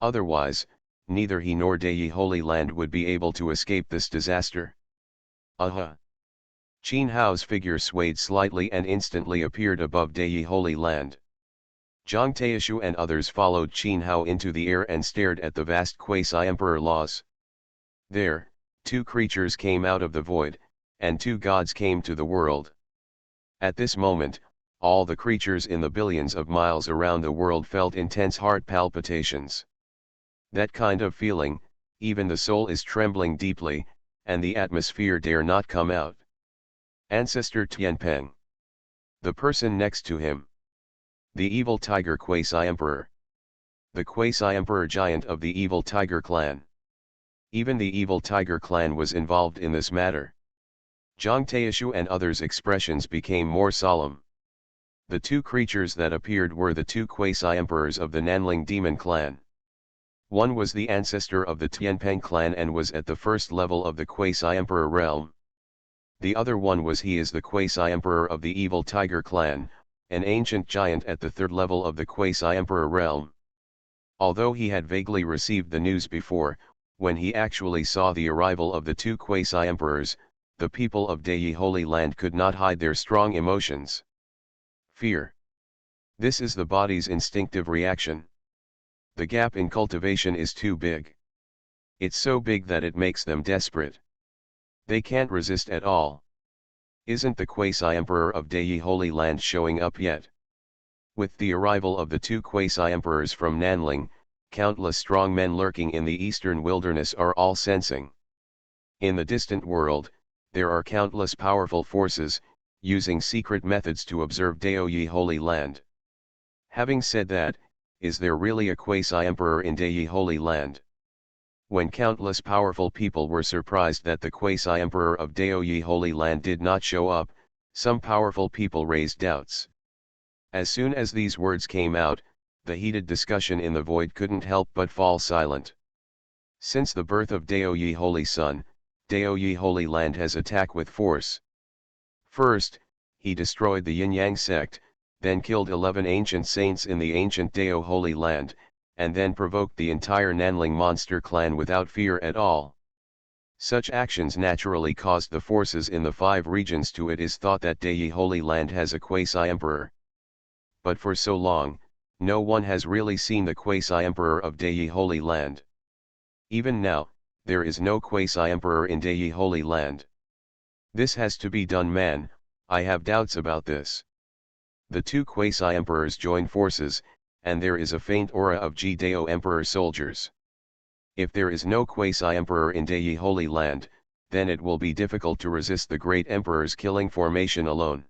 Otherwise, neither he nor Dei Holy Land would be able to escape this disaster. Qin Hao's figure swayed slightly and instantly appeared above Dei Holy Land. Zhang Taishu and others followed Qin Hao into the air and stared at the vast quasi-emperor laws. There, two creatures came out of the void, and two gods came to the world. At this moment, all the creatures in the billions of miles around the world felt intense heart palpitations. That kind of feeling, even the soul is trembling deeply, and the atmosphere dare not come out. Ancestor Tianpeng. The person next to him. The evil tiger quasi-emperor. The quasi-emperor giant of the evil tiger clan. Even the evil tiger clan was involved in this matter. Zhang Taishu and others' expressions became more solemn. The two creatures that appeared were the two quasi-emperors of the Nanling demon clan. One was the ancestor of the Tianpeng clan and was at the first level of the quasi-emperor realm. The other one was he is the quasi-emperor of the evil tiger clan, an ancient giant at the third level of the quasi-emperor realm. Although he had vaguely received the news before, when he actually saw the arrival of the two quasi-emperors, the people of Dei Holy Land could not hide their strong emotions. Fear. This is the body's instinctive reaction. The gap in cultivation is too big. It's so big that it makes them desperate. They can't resist at all. Isn't the quasi-emperor of Dei Holy Land showing up yet? With the arrival of the two quasi-emperors from Nanling, countless strong men lurking in the eastern wilderness are all sensing. In the distant world, there are countless powerful forces, using secret methods to observe Dei Holy Land. Having said that, is there really a quasi-emperor in Dei Holy Land? When countless powerful people were surprised that the quasi-emperor of Dei Holy Land did not show up, some powerful people raised doubts. As soon as these words came out, the heated discussion in the void couldn't help but fall silent. Since the birth of Dei Holy Sun, Dei Holy Land has attacked with force. First, he destroyed the Yin-Yang sect, then killed 11 ancient saints in the ancient Dei Holy Land, and then provoked the entire Nanling monster clan without fear at all. Such actions naturally caused the forces in the 5 regions to it is thought that Dei Holy Land has a quasi-emperor. But for so long, no one has really seen the quasi-emperor of Dei Holy Land. Even now, there is no quasi-emperor in Dei Holy Land. This has to be done, man. I have doubts about this. The two quasi-emperors join forces, and there is a faint aura of Dao Emperor soldiers. If there is no quasi-emperor in Dei Holy Land, then it will be difficult to resist the great emperor's killing formation alone.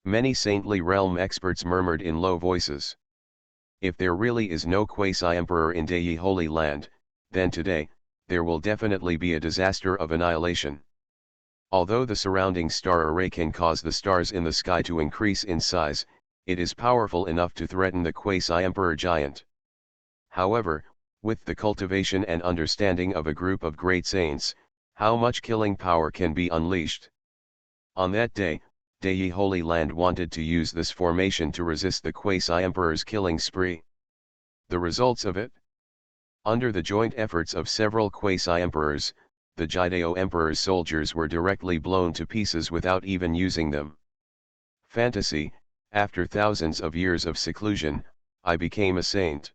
Many saintly realm experts murmured in low voices. If there really is no quasi-emperor in Dei Holy Land, then today, there will definitely be a disaster of annihilation. Although the surrounding star array can cause the stars in the sky to increase in size, it is powerful enough to threaten the quasi-emperor giant. However, with the cultivation and understanding of a group of great saints, how much killing power can be unleashed? On that day, Dei Holy Land wanted to use this formation to resist the quasi-emperor's killing spree. The results of it? Under the joint efforts of several quasi-emperors, the Dao Emperor's soldiers were directly blown to pieces without even using them. Fantasy. After thousands of years of seclusion, I became a saint.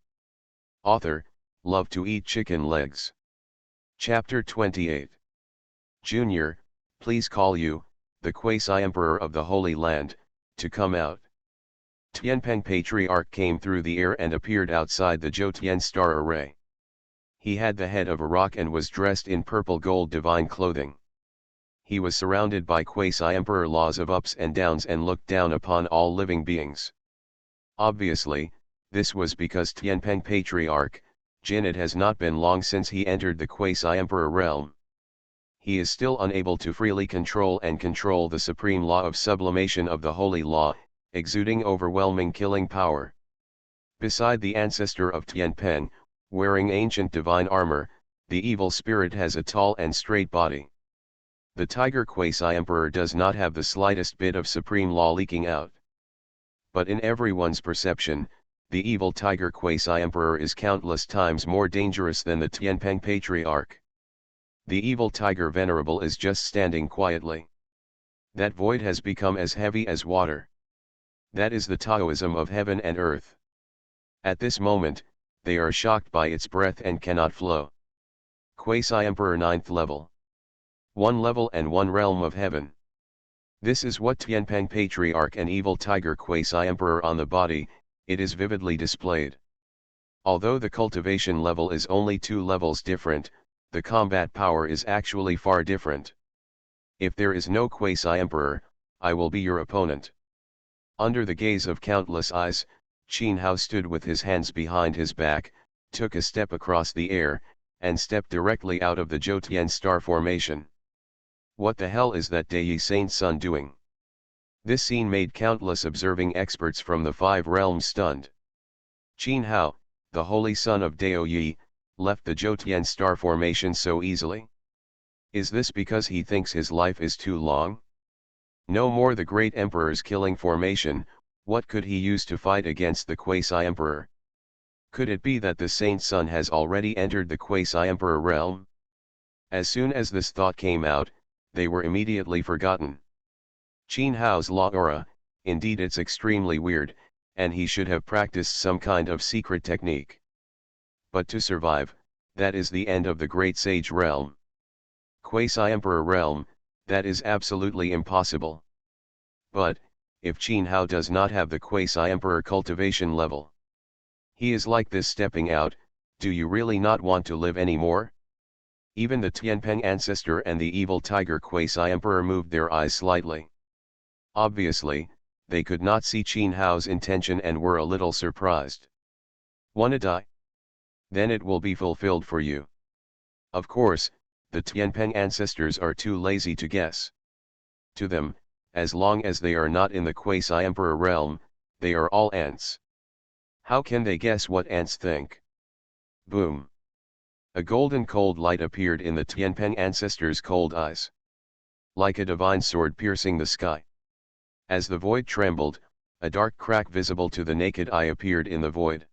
Author, love to eat chicken legs. Chapter 28. Junior, please call you, the quasi-emperor of the Holy Land, to come out. Tianpeng Patriarch came through the air and appeared outside the Zhoutian star array. He had the head of a rock and was dressed in purple gold divine clothing. He was surrounded by quasi-emperor laws of ups and downs and looked down upon all living beings. Obviously, this was because Tianpeng Patriarch, Jin, it has not been long since he entered the quasi-emperor realm. He is still unable to freely control the supreme law of sublimation of the holy law, exuding overwhelming killing power. Beside the ancestor of Tianpeng, wearing ancient divine armor, The evil spirit has a tall and straight body. The tiger quasi-emperor does not have the slightest bit of supreme law leaking out. But in everyone's perception, the evil tiger quasi-emperor is countless times more dangerous than the Tianping patriarch. The evil tiger venerable is just standing quietly. That void has become as heavy as water. That is the Taoism of heaven and earth. At this moment, they are shocked by its breath and cannot flow. Quasi-emperor 9th level. One level and one realm of heaven. This is what Tianping patriarch and evil tiger quasi-emperor on the body, it is vividly displayed. Although the cultivation level is only 2 levels different, the combat power is actually far different. If there is no quasi-emperor, I will be your opponent. Under the gaze of countless eyes, Qin Hao stood with his hands behind his back, took a step across the air, and stepped directly out of the Zhoutian star formation. What the hell is that Dai Saint's son doing? This scene made countless observing experts from the 5 realms stunned. Qin Hao, the holy son of Dao Yi, left the Zhoutian star formation so easily? Is this because he thinks his life is too long? No more the great emperor's killing formation, what could he use to fight against the quasi-emperor? Could it be that the saint's son has already entered the quasi-emperor realm? As soon as this thought came out, they were immediately forgotten. Qin Hao's law aura, indeed it's extremely weird, and he should have practiced some kind of secret technique. But to survive, that is the end of the great sage realm. Quasi-emperor realm, that is absolutely impossible. But, if Qin Hao does not have the quasi-emperor cultivation level, he is like this stepping out, do you really not want to live anymore? Even the Tianping ancestor and the evil tiger quasi-emperor moved their eyes slightly. Obviously, they could not see Qin Hao's intention and were a little surprised. Wanna die? Then it will be fulfilled for you. Of course, the Tianping ancestors are too lazy to guess. To them, as long as they are not in the quasi-emperor realm, they are all ants. How can they guess what ants think? Boom! A golden cold light appeared in the Tianping ancestors' cold eyes. Like a divine sword piercing the sky. As the void trembled, a dark crack visible to the naked eye appeared in the void.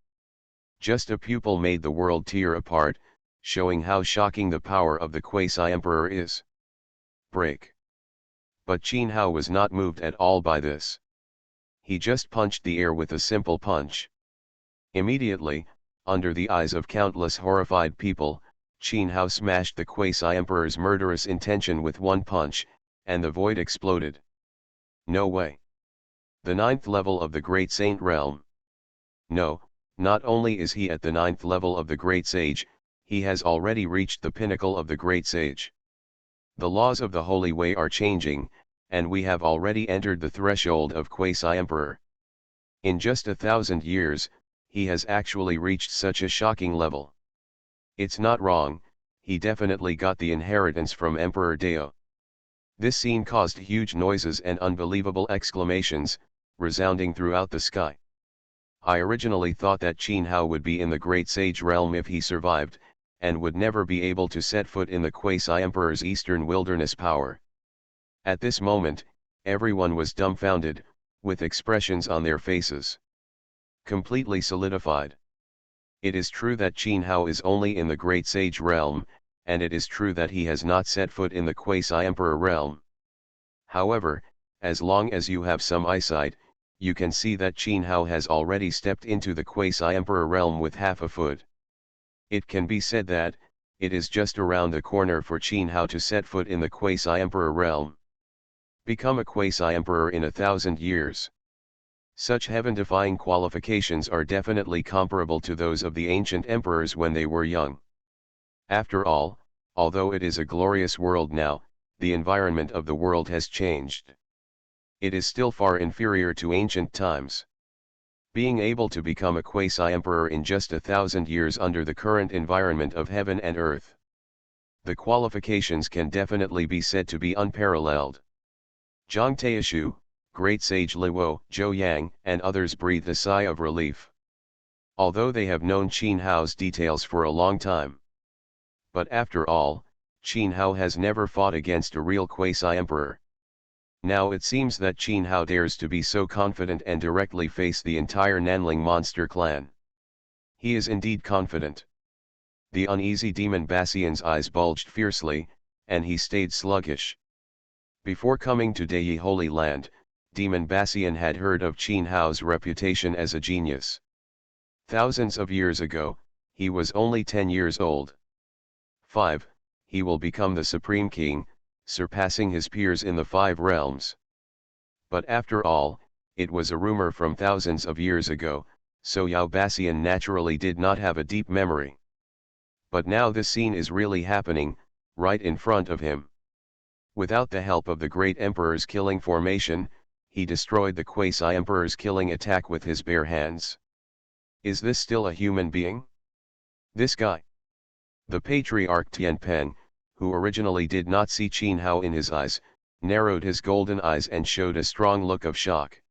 Just a pupil made the world tear apart, showing how shocking the power of the quasi-emperor is. Break. But Qin Hao was not moved at all by this. He just punched the air with a simple punch. Immediately, under the eyes of countless horrified people, Qin Hao smashed the quasi-emperor's murderous intention with one punch, and the void exploded. No way. The 9th level of the Great Saint realm. No, not only is he at the 9th level of the Great Sage, he has already reached the pinnacle of the Great Sage. The laws of the Holy Way are changing, and we have already entered the threshold of quasi-emperor. In just 1,000 years, he has actually reached such a shocking level. It's not wrong, he definitely got the inheritance from Emperor Dao. This scene caused huge noises and unbelievable exclamations, resounding throughout the sky. I originally thought that Qin Hao would be in the Great Sage realm if he survived, and would never be able to set foot in the quasi-emperor's eastern wilderness power. At this moment, everyone was dumbfounded, with expressions on their faces completely solidified. It is true that Qin Hao is only in the Great Sage realm, and it is true that he has not set foot in the quasi-emperor realm. However, as long as you have some eyesight, you can see that Qin Hao has already stepped into the quasi-emperor realm with half a foot. It can be said that, it is just around the corner for Qin Hao to set foot in the quasi-emperor realm. Become a quasi-emperor in 1,000 years. Such heaven-defying qualifications are definitely comparable to those of the ancient emperors when they were young. After all, although it is a glorious world now, the environment of the world has changed. It is still far inferior to ancient times. Being able to become a quasi-emperor in just 1,000 years under the current environment of heaven and earth. The qualifications can definitely be said to be unparalleled. Zhang Taishu, Great Sage Luo, Zhou Yang, and others breathed a sigh of relief. Although they have known Qin Hao's details for a long time. But after all, Qin Hao has never fought against a real quasi-emperor. Now it seems that Qin Hao dares to be so confident and directly face the entire Nanling monster clan. He is indeed confident. The uneasy demon Bassian's eyes bulged fiercely, and he stayed sluggish. Before coming to Deyi Holy Land, Demon Bassian had heard of Qin Hao's reputation as a genius. Thousands of years ago, he was only 10 years old. 5. He will become the Supreme King, surpassing his peers in the 5 realms. But after all, it was a rumor from thousands of years ago, so Yao Bassian naturally did not have a deep memory. But now this scene is really happening, right in front of him. Without the help of the great emperor's killing formation, he destroyed the quasi-emperor's killing attack with his bare hands. Is this still a human being? This guy? The patriarch Tianpeng, who originally did not see Qin Hao in his eyes, narrowed his golden eyes and showed a strong look of shock.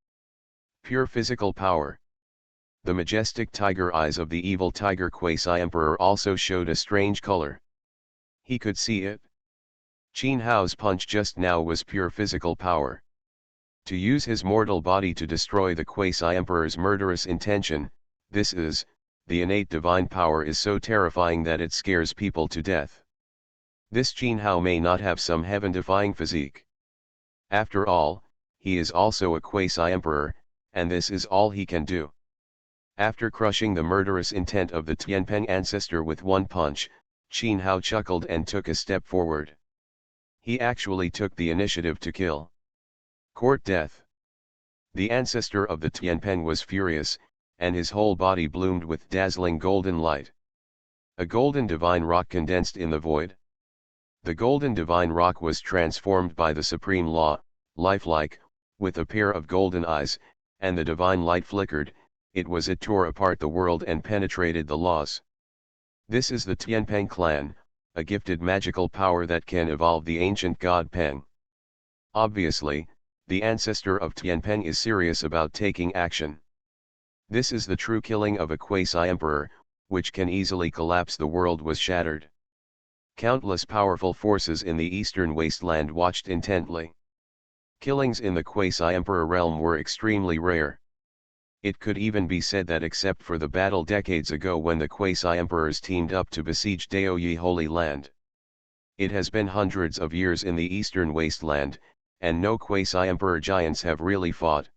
Pure physical power. The majestic tiger eyes of the evil tiger quasi-emperor also showed a strange color. He could see it. Qin Hao's punch just now was pure physical power. To use his mortal body to destroy the quasi-emperor's murderous intention, the innate divine power is so terrifying that it scares people to death. This Qin Hao may not have some heaven-defying physique. After all, he is also a quasi-emperor, and this is all he can do. After crushing the murderous intent of the Tianpeng ancestor with one punch, Qin Hao chuckled and took a step forward. He actually took the initiative to kill. Court death. The ancestor of the Tianpeng was furious, and his whole body bloomed with dazzling golden light. A golden divine rock condensed in the void. The golden divine rock was transformed by the supreme law, lifelike, with a pair of golden eyes, and the divine light flickered. It tore apart the world and penetrated the laws. This is the Tianpeng clan, a gifted magical power that can evolve the ancient god Peng. Obviously, the ancestor of Tianpeng is serious about taking action. This is the true killing of a quasi-emperor, which can easily collapse the world was shattered. Countless powerful forces in the eastern wasteland watched intently. Killings in the quasi-emperor realm were extremely rare. It could even be said that except for the battle decades ago when the quasi-emperors teamed up to besiege Deoyi Holy Land, it has been hundreds of years in the eastern wasteland, and no quasi-emperor giants have really fought.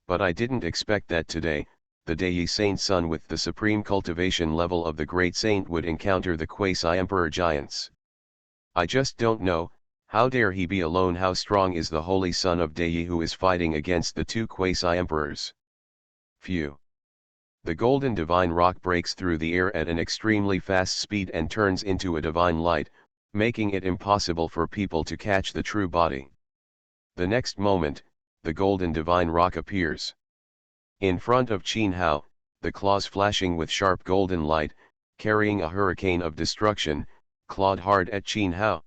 But I didn't expect that today, the Deyi Saint Son with the supreme cultivation level of the great saint would encounter the quasi-emperor giants. I just don't know, how dare he be alone? How strong is the holy son of Deyi who is fighting against the 2 quasi-emperors? Phew. The golden divine rock breaks through the air at an extremely fast speed and turns into a divine light, making it impossible for people to catch the true body. The next moment, the golden divine rock appears. In front of Qin Hao, the claws flashing with sharp golden light, carrying a hurricane of destruction, clawed hard at Qin Hao.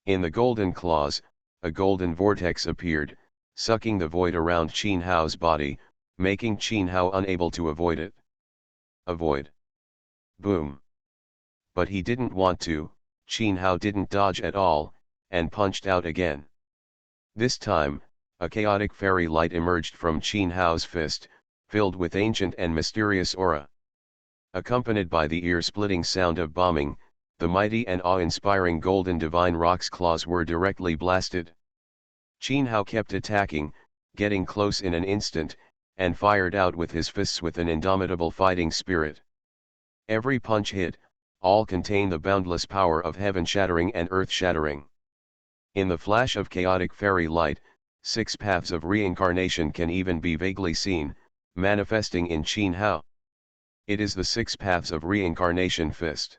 In the golden claws, a golden vortex appeared, sucking the void around Qin Hao's body, making Qin Hao unable to avoid it. Avoid. Boom. But he didn't want to. Qin Hao didn't dodge at all, and punched out again. This time, a chaotic fairy light emerged from Qin Hao's fist, filled with ancient and mysterious aura. Accompanied by the ear-splitting sound of bombing, the mighty and awe-inspiring golden divine rock's claws were directly blasted. Qin Hao kept attacking, getting close in an instant, and fired out with his fists with an indomitable fighting spirit. Every punch hit, all contain the boundless power of heaven-shattering and earth-shattering. In the flash of chaotic fairy light, 6 paths of reincarnation can even be vaguely seen, manifesting in Qin Hao. It is the 6 paths of reincarnation fist.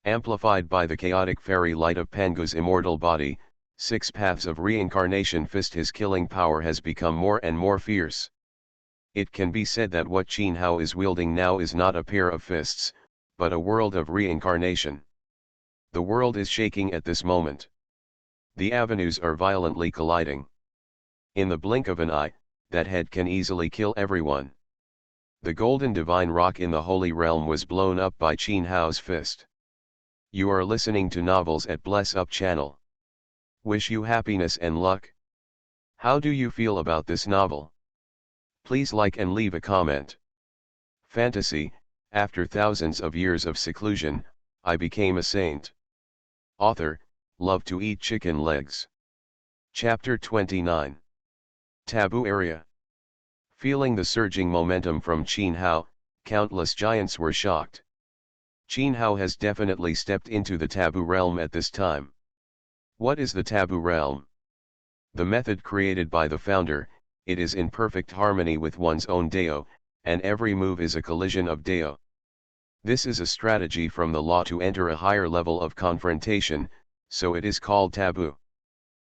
Amplified by the chaotic fairy light of Pangu's immortal body, 6 paths of reincarnation fist, his killing power has become more and more fierce. It can be said that what Qin Hao is wielding now is not a pair of fists, but a world of reincarnation. The world is shaking at this moment. The avenues are violently colliding. In the blink of an eye, that head can easily kill everyone. The golden divine rock in the holy realm was blown up by Qin Hao's fist. You are listening to Novels at Bless Up channel. Wish you happiness and luck. How do you feel about this novel? Please like and leave a comment. Fantasy, after thousands of years of seclusion, I became a saint. Author, love to eat chicken legs. Chapter 29. Taboo Area. Feeling the surging momentum from Qin Hao, countless giants were shocked. Qin Hao has definitely stepped into the taboo realm at this time. What is the taboo realm? The method created by the founder, it is in perfect harmony with one's own Dao, and every move is a collision of Dao. This is a strategy from the law to enter a higher level of confrontation, so it is called taboo.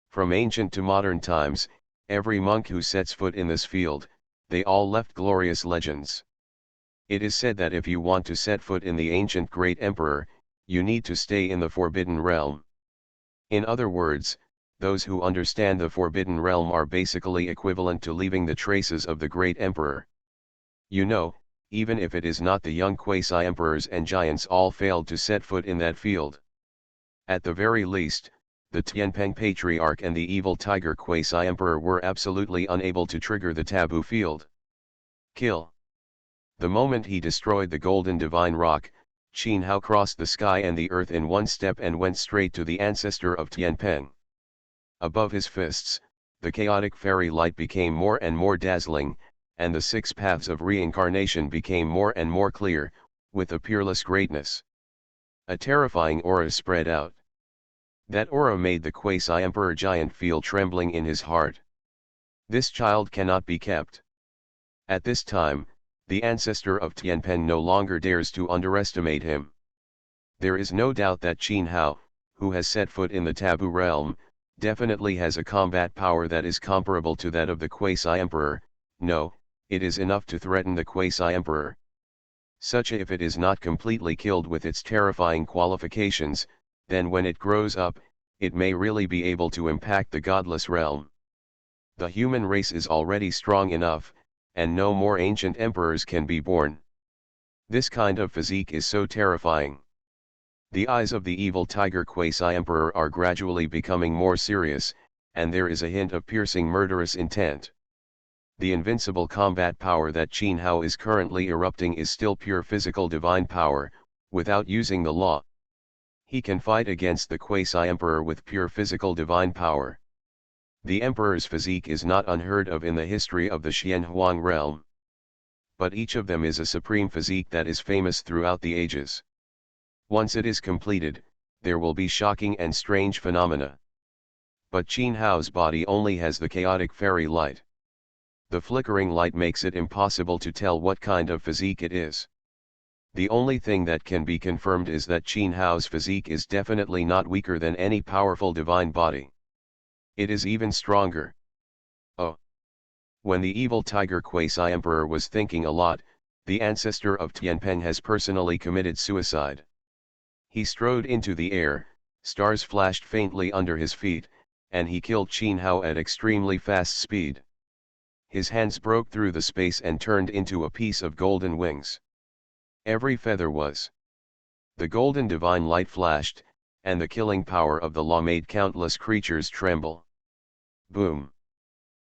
From ancient to modern times, every monk who sets foot in this field, they all left glorious legends. It is said that if you want to set foot in the ancient great emperor, you need to stay in the forbidden realm. In other words, those who understand the forbidden realm are basically equivalent to leaving the traces of the great emperor. You know, even if it is not the young quasi-emperors and giants all failed to set foot in that field. At the very least, the Tianpeng Patriarch and the evil tiger quasi-emperor were absolutely unable to trigger the taboo field. Kill. The moment he destroyed the golden divine rock, Qin Hao crossed the sky and the earth in one step and went straight to the ancestor of Tianpeng. Above his fists, the chaotic fairy light became more and more dazzling, and the 6 paths of reincarnation became more and more clear, with a peerless greatness. A terrifying aura spread out. That aura made the quasi-emperor giant feel trembling in his heart. This child cannot be kept. At this time, the ancestor of Tianpeng no longer dares to underestimate him. There is no doubt that Qin Hao, who has set foot in the taboo realm, definitely has a combat power that is comparable to that of the quasi-emperor. No, it is enough to threaten the quasi-emperor. Such if it is not completely killed with its terrifying qualifications, then when it grows up, it may really be able to impact the godless realm. The human race is already strong enough, and no more ancient emperors can be born. This kind of physique is so terrifying. The eyes of the evil tiger quasi-emperor are gradually becoming more serious, and there is a hint of piercing murderous intent. The invincible combat power that Qin Hao is currently erupting is still pure physical divine power, without using the law. He can fight against the quasi-emperor with pure physical divine power. The emperor's physique is not unheard of in the history of the Xianhuang realm. But each of them is a supreme physique that is famous throughout the ages. Once it is completed, there will be shocking and strange phenomena. But Qin Hao's body only has the chaotic fairy light. The flickering light makes it impossible to tell what kind of physique it is. The only thing that can be confirmed is that Qin Hao's physique is definitely not weaker than any powerful divine body. It is even stronger. Oh! When the evil tiger quasi-emperor was thinking a lot, the ancestor of Tianpeng has personally committed suicide. He strode into the air, stars flashed faintly under his feet, and he killed Qin Hao at extremely fast speed. His hands broke through the space and turned into a piece of golden wings. Every feather was. The golden divine light flashed, and the killing power of the law made countless creatures tremble. Boom!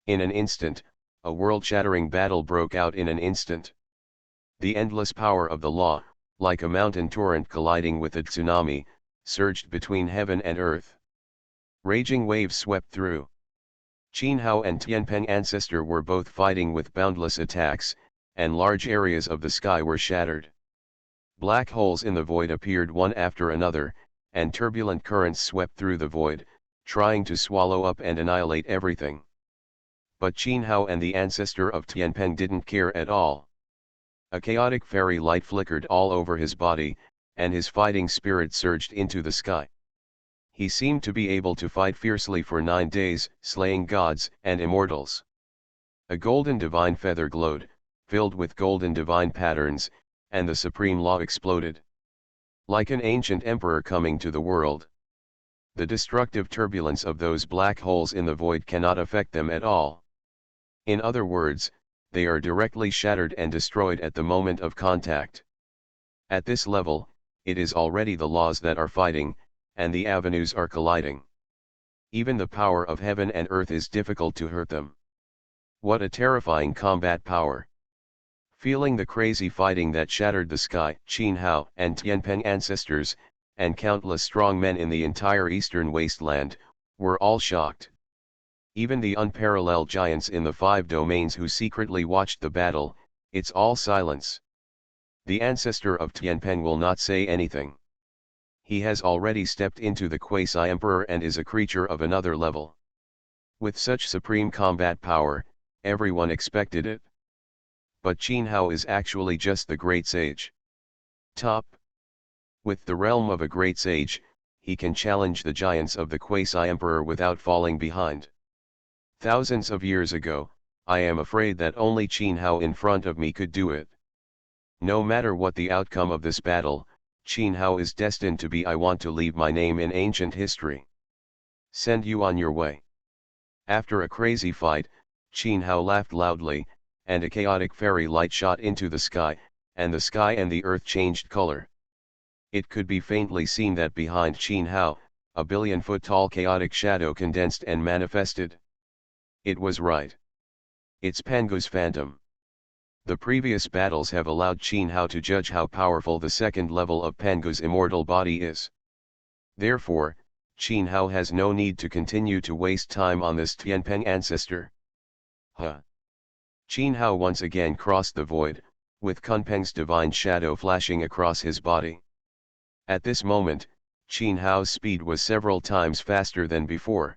In an instant, a world-shattering battle broke out in an instant. The endless power of the law, like a mountain torrent colliding with a tsunami, surged between heaven and earth. Raging waves swept through. Qin Hao and Tianpeng ancestor were both fighting with boundless attacks, and large areas of the sky were shattered. Black holes in the void appeared one after another, and turbulent currents swept through the void, trying to swallow up and annihilate everything. But Qin Hao and the ancestor of Tianpeng didn't care at all. A chaotic fairy light flickered all over his body, and his fighting spirit surged into the sky. He seemed to be able to fight fiercely for 9 days, slaying gods and immortals. A golden divine feather glowed, filled with golden divine patterns, and the supreme law exploded. Like an ancient emperor coming to the world. The destructive turbulence of those black holes in the void cannot affect them at all. In other words, they are directly shattered and destroyed at the moment of contact. At this level, it is already the laws that are fighting, and the avenues are colliding. Even the power of heaven and earth is difficult to hurt them. What a terrifying combat power! Feeling the crazy fighting that shattered the sky, Qin Hao and Tianpeng ancestors, and countless strong men in the entire eastern wasteland, were all shocked. Even the unparalleled giants in the 5 domains who secretly watched the battle, it's all silence. The ancestor of Tianpeng will not say anything. He has already stepped into the quasi-emperor and is a creature of another level. With such supreme combat power, everyone expected it. But Qin Hao is actually just the great sage. Top. With the realm of a great sage, he can challenge the giants of the quasi-emperor without falling behind. Thousands of years ago, I am afraid that only Qin Hao in front of me could do it. No matter what the outcome of this battle, Qin Hao is destined to be. I want to leave my name in ancient history. Send you on your way. After a crazy fight, Qin Hao laughed loudly, and a chaotic fairy light shot into the sky and the earth changed color. It could be faintly seen that behind Qin Hao, a billion-foot-tall chaotic shadow condensed and manifested. It was right. It's Pangu's phantom. The previous battles have allowed Qin Hao to judge how powerful the second level of Pangu's immortal body is. Therefore, Qin Hao has no need to continue to waste time on this Tianpeng ancestor. Qin Hao once again crossed the void, with Kunpeng's divine shadow flashing across his body. At this moment, Qin Hao's speed was several times faster than before.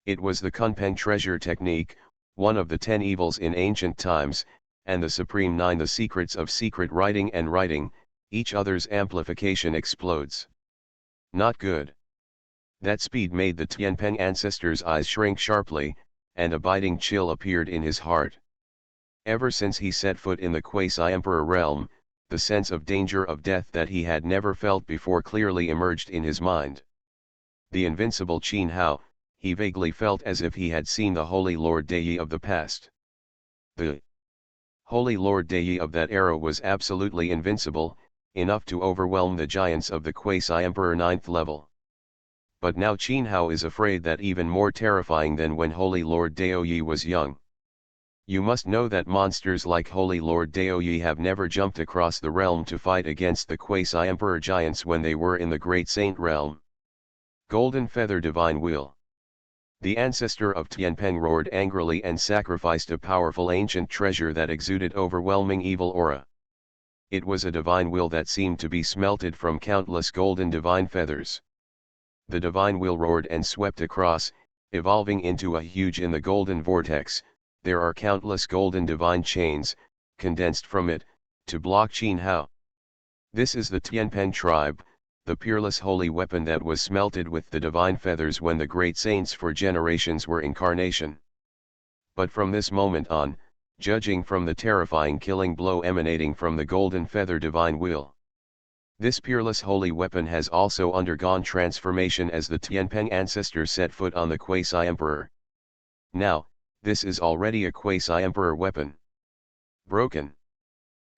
It was the Kunpeng treasure technique, one of the 10 evils in ancient times, and the Supreme 9, the secrets of secret writing and writing. Each other's amplification explodes. Not good. That speed made the Tianpeng ancestor's eyes shrink sharply, and a biting chill appeared in his heart. Ever since he set foot in the quasi-emperor realm, the sense of danger of death that he had never felt before clearly emerged in his mind. The invincible Qin Hao, he vaguely felt as if he had seen the Holy Lord Dei of the past. The Holy Lord Dei of that era was absolutely invincible, enough to overwhelm the giants of the quasi-emperor 9th level. But now Qin Hao is afraid that even more terrifying than when Holy Lord Daoyi was young. You must know that monsters like Holy Lord Daoyi have never jumped across the realm to fight against the quasi-emperor giants when they were in the Great Saint realm. Golden Feather Divine Wheel. The ancestor of Tianpeng roared angrily and sacrificed a powerful ancient treasure that exuded overwhelming evil aura. It was a divine wheel that seemed to be smelted from countless golden divine feathers. The divine wheel roared and swept across, evolving into a huge in the golden vortex. There are countless golden divine chains, condensed from it, to block Qin Hao. This is the Tianpeng tribe, the peerless holy weapon that was smelted with the divine feathers when the great saints for generations were incarnation. But from this moment on, judging from the terrifying killing blow emanating from the golden feather divine wheel, this peerless holy weapon has also undergone transformation as the Tianpeng ancestor set foot on the quasi-emperor. Now, this is already a quasi-emperor weapon. Broken.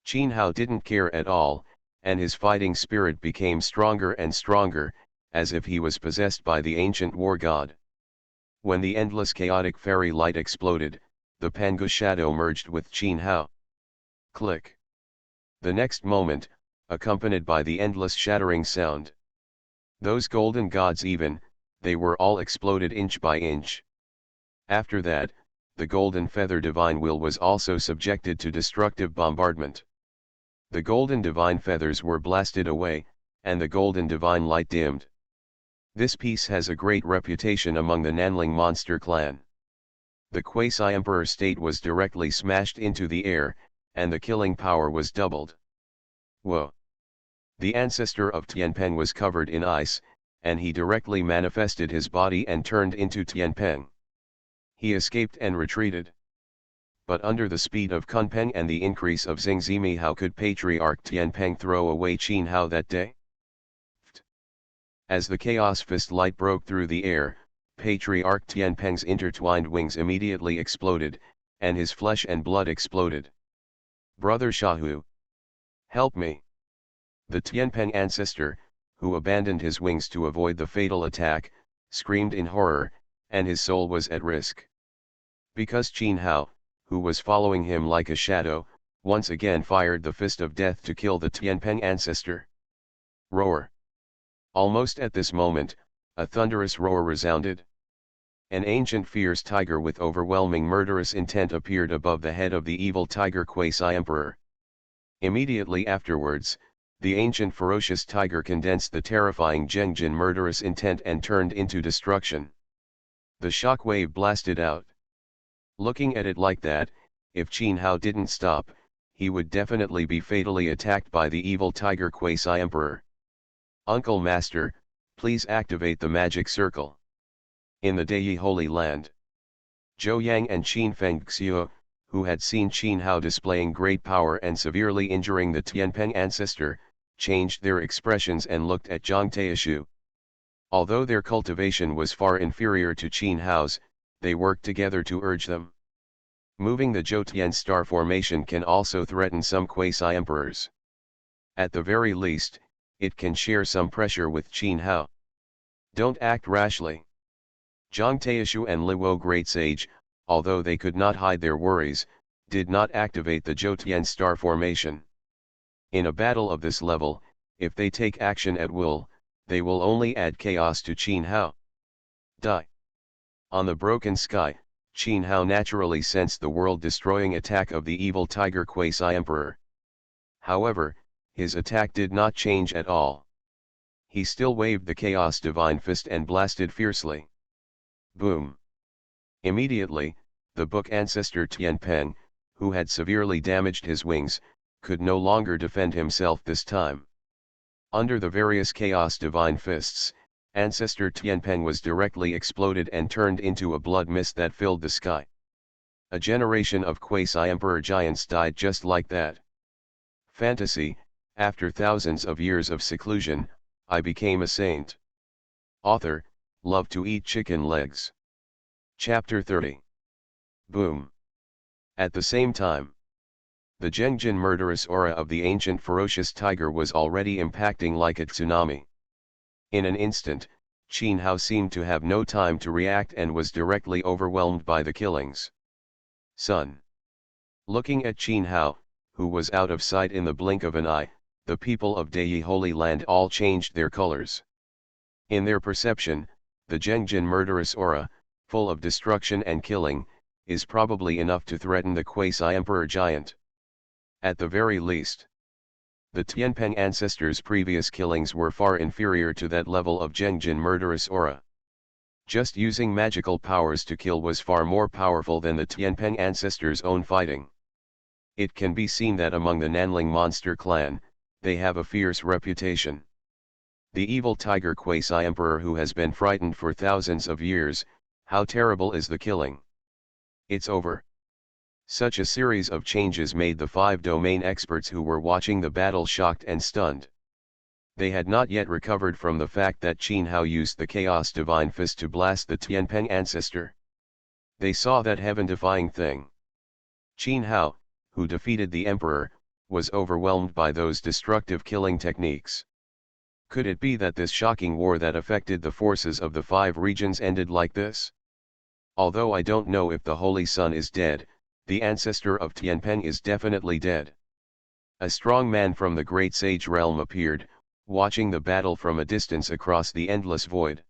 Qin Hao didn't care at all, and his fighting spirit became stronger and stronger, as if he was possessed by the ancient war god. When the endless chaotic fairy light exploded, the Pangu shadow merged with Qin Hao. Click. The next moment, accompanied by the endless shattering sound. Those golden gods they were all exploded inch by inch. After that, the golden feather divine wheel was also subjected to destructive bombardment. The golden divine feathers were blasted away, and the golden divine light dimmed. This piece has a great reputation among the Nanling monster clan. The quasi-emperor state was directly smashed into the air, and the killing power was doubled. Whoa! The ancestor of Tianpeng was covered in ice, and he directly manifested his body and turned into Tianpeng. He escaped and retreated. But under the speed of Kunpeng and the increase of Xingzimi, how could Patriarch Tianpeng throw away Qin Hao that day? As the Chaos Fist light broke through the air, Patriarch Tianpeng's intertwined wings immediately exploded, and his flesh and blood exploded. Brother Shahu! Help me! The Tianpeng ancestor, who abandoned his wings to avoid the fatal attack, screamed in horror, and his soul was at risk. Because Qin Hao, who was following him like a shadow, once again fired the fist of death to kill the Tianpeng ancestor. Roar! Almost at this moment, a thunderous roar resounded. An ancient fierce tiger with overwhelming murderous intent appeared above the head of the evil tiger quasi-emperor. Immediately afterwards, the ancient ferocious tiger condensed the terrifying Zhengjin murderous intent and turned into destruction. The shockwave blasted out. Looking at it like that, if Qin Hao didn't stop, he would definitely be fatally attacked by the evil tiger quasi-emperor. Uncle Master, please activate the magic circle. In the Deye Holy Land, Zhou Yang and Qin Fengxiu, who had seen Qin Hao displaying great power and severely injuring the Tianpeng ancestor, changed their expressions and looked at Zhang Taishu. Although their cultivation was far inferior to Qin Hao's, they worked together to urge them. Moving the Zhoutian star formation can also threaten some quasi-emperors. At the very least, it can share some pressure with Qin Hao. Don't act rashly. Zhang Taishu and Luo Great Sage, although they could not hide their worries, did not activate the Zhoutian star formation. In a battle of this level, if they take action at will, they will only add chaos to Qin Hao. Die. On the broken sky, Qin Hao naturally sensed the world-destroying attack of the evil tiger quasi-emperor. However, his attack did not change at all. He still waved the chaos divine fist and blasted fiercely. Boom! Immediately, the book ancestor Tianpeng, who had severely damaged his wings, could no longer defend himself this time. Under the various chaos divine fists, ancestor Tianpeng was directly exploded and turned into a blood mist that filled the sky. A generation of quasi-emperor giants died just like that. Fantasy, after thousands of years of seclusion, I became a saint. Author, love to eat chicken legs. Chapter 30. Boom. At the same time, the Zhengjin murderous aura of the ancient ferocious tiger was already impacting like a tsunami. In an instant, Qin Hao seemed to have no time to react and was directly overwhelmed by the killings. Son. Looking at Qin Hao, who was out of sight in the blink of an eye, the people of Deye Holy Land all changed their colors. In their perception, the Zhengjin murderous aura, full of destruction and killing, is probably enough to threaten the quasi-emperor giant. At the very least, the Tianpeng ancestors' previous killings were far inferior to that level of Zhengjin murderous aura. Just using magical powers to kill was far more powerful than the Tianpeng ancestors' own fighting. It can be seen that among the Nanling monster clan, they have a fierce reputation. The evil tiger quasi-emperor who has been frightened for thousands of years, how terrible is the killing. It's over. Such a series of changes made the 5 domain experts who were watching the battle shocked and stunned. They had not yet recovered from the fact that Qin Hao used the Chaos Divine Fist to blast the Tianpeng ancestor. They saw that heaven-defying thing. Qin Hao, who defeated the emperor, was overwhelmed by those destructive killing techniques. Could it be that this shocking war that affected the forces of the 5 regions ended like this? Although I don't know if the Holy Sun is dead, the ancestor of Tianpeng is definitely dead. A strong man from the Great Sage realm appeared, watching the battle from a distance across the endless void.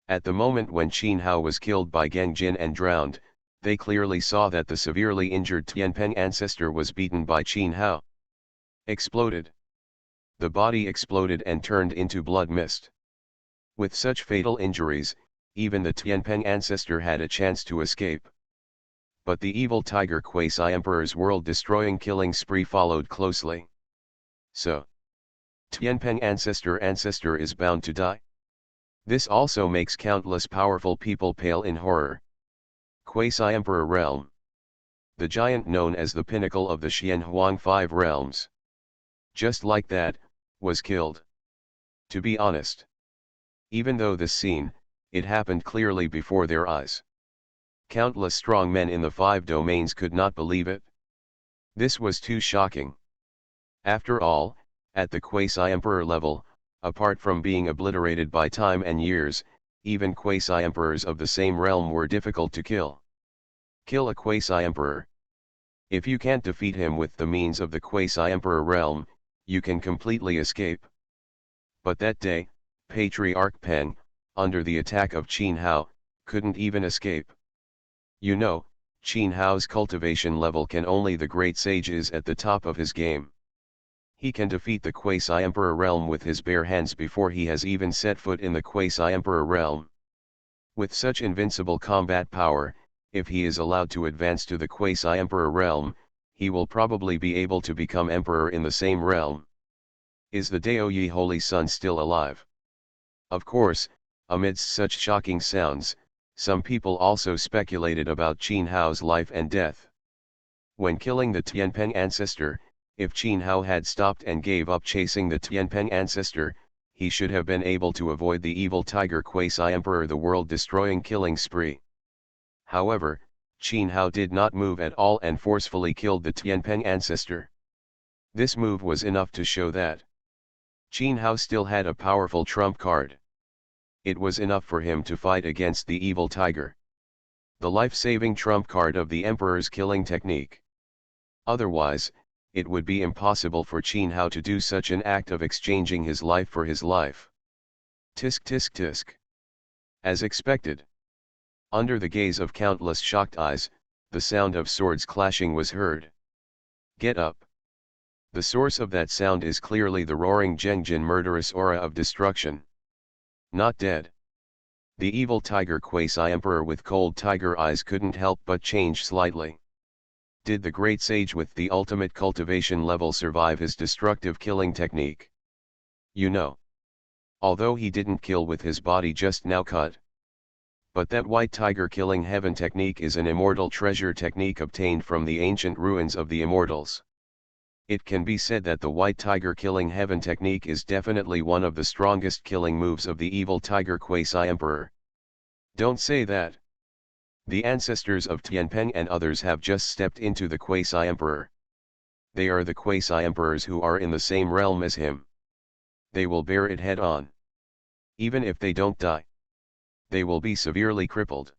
At the moment when Qin Hao was killed by Geng Jin and drowned, they clearly saw that the severely injured Tianpeng ancestor was beaten by Qin Hao. Exploded. The body exploded and turned into blood mist. With such fatal injuries, even the Tianpeng ancestor had a chance to escape. But the evil tiger quasi-emperor's world-destroying killing spree followed closely. So, Tianpeng ancestor is bound to die. This also makes countless powerful people pale in horror. Quasi-emperor realm. The giant known as the pinnacle of the Xianhuang 5 realms. Just like that, was killed. To be honest. Even though this scene, it happened clearly before their eyes. Countless strong men in the 5 domains could not believe it. This was too shocking. After all, At the quasi-emperor level, apart from being obliterated by time and years, even quasi-emperors of the same realm were difficult to kill. Kill a quasi-emperor. If you can't defeat him with the means of the quasi-emperor realm, you can completely escape. But that day, Patriarch Peng, under the attack of Qin Hao, couldn't even escape. You know, Qin Hao's cultivation level can only the great sage is at the top of his game. He can defeat the quasi-emperor realm with his bare hands before he has even set foot in the quasi-emperor realm. With such invincible combat power, if he is allowed to advance to the quasi-emperor realm, he will probably be able to become emperor in the same realm. Is the Daoyi Holy Sun still alive? Of course, amidst such shocking sounds, some people also speculated about Qin Hao's life and death. When killing the Tianpeng ancestor, if Qin Hao had stopped and gave up chasing the Tianpeng ancestor, he should have been able to avoid the evil tiger quasi-emperor the world-destroying killing spree. However, Qin Hao did not move at all and forcefully killed the Tianpeng ancestor. This move was enough to show that Qin Hao still had a powerful trump card. It was enough for him to fight against the evil tiger. The life-saving trump card of the emperor's killing technique. Otherwise, it would be impossible for Qin Hao to do such an act of exchanging his life for his life. Tisk tisk tisk. As expected. Under the gaze of countless shocked eyes, the sound of swords clashing was heard. Get up. The source of that sound is clearly the roaring Zhengjin murderous aura of destruction. Not dead. The evil tiger quasi-emperor with cold tiger eyes couldn't help but change slightly. Did the great sage with the ultimate cultivation level survive his destructive killing technique? You know. Although he didn't kill with his body just now cut. But that white tiger killing heaven technique is an immortal treasure technique obtained from the ancient ruins of the immortals. It can be said that the white tiger killing heaven technique is definitely one of the strongest killing moves of the evil tiger quasi-emperor. Don't say that. The ancestors of Tianpeng and others have just stepped into the quasi-emperor. They are the quasi-emperors who are in the same realm as him. They will bear it head on. Even if they don't die, they will be severely crippled.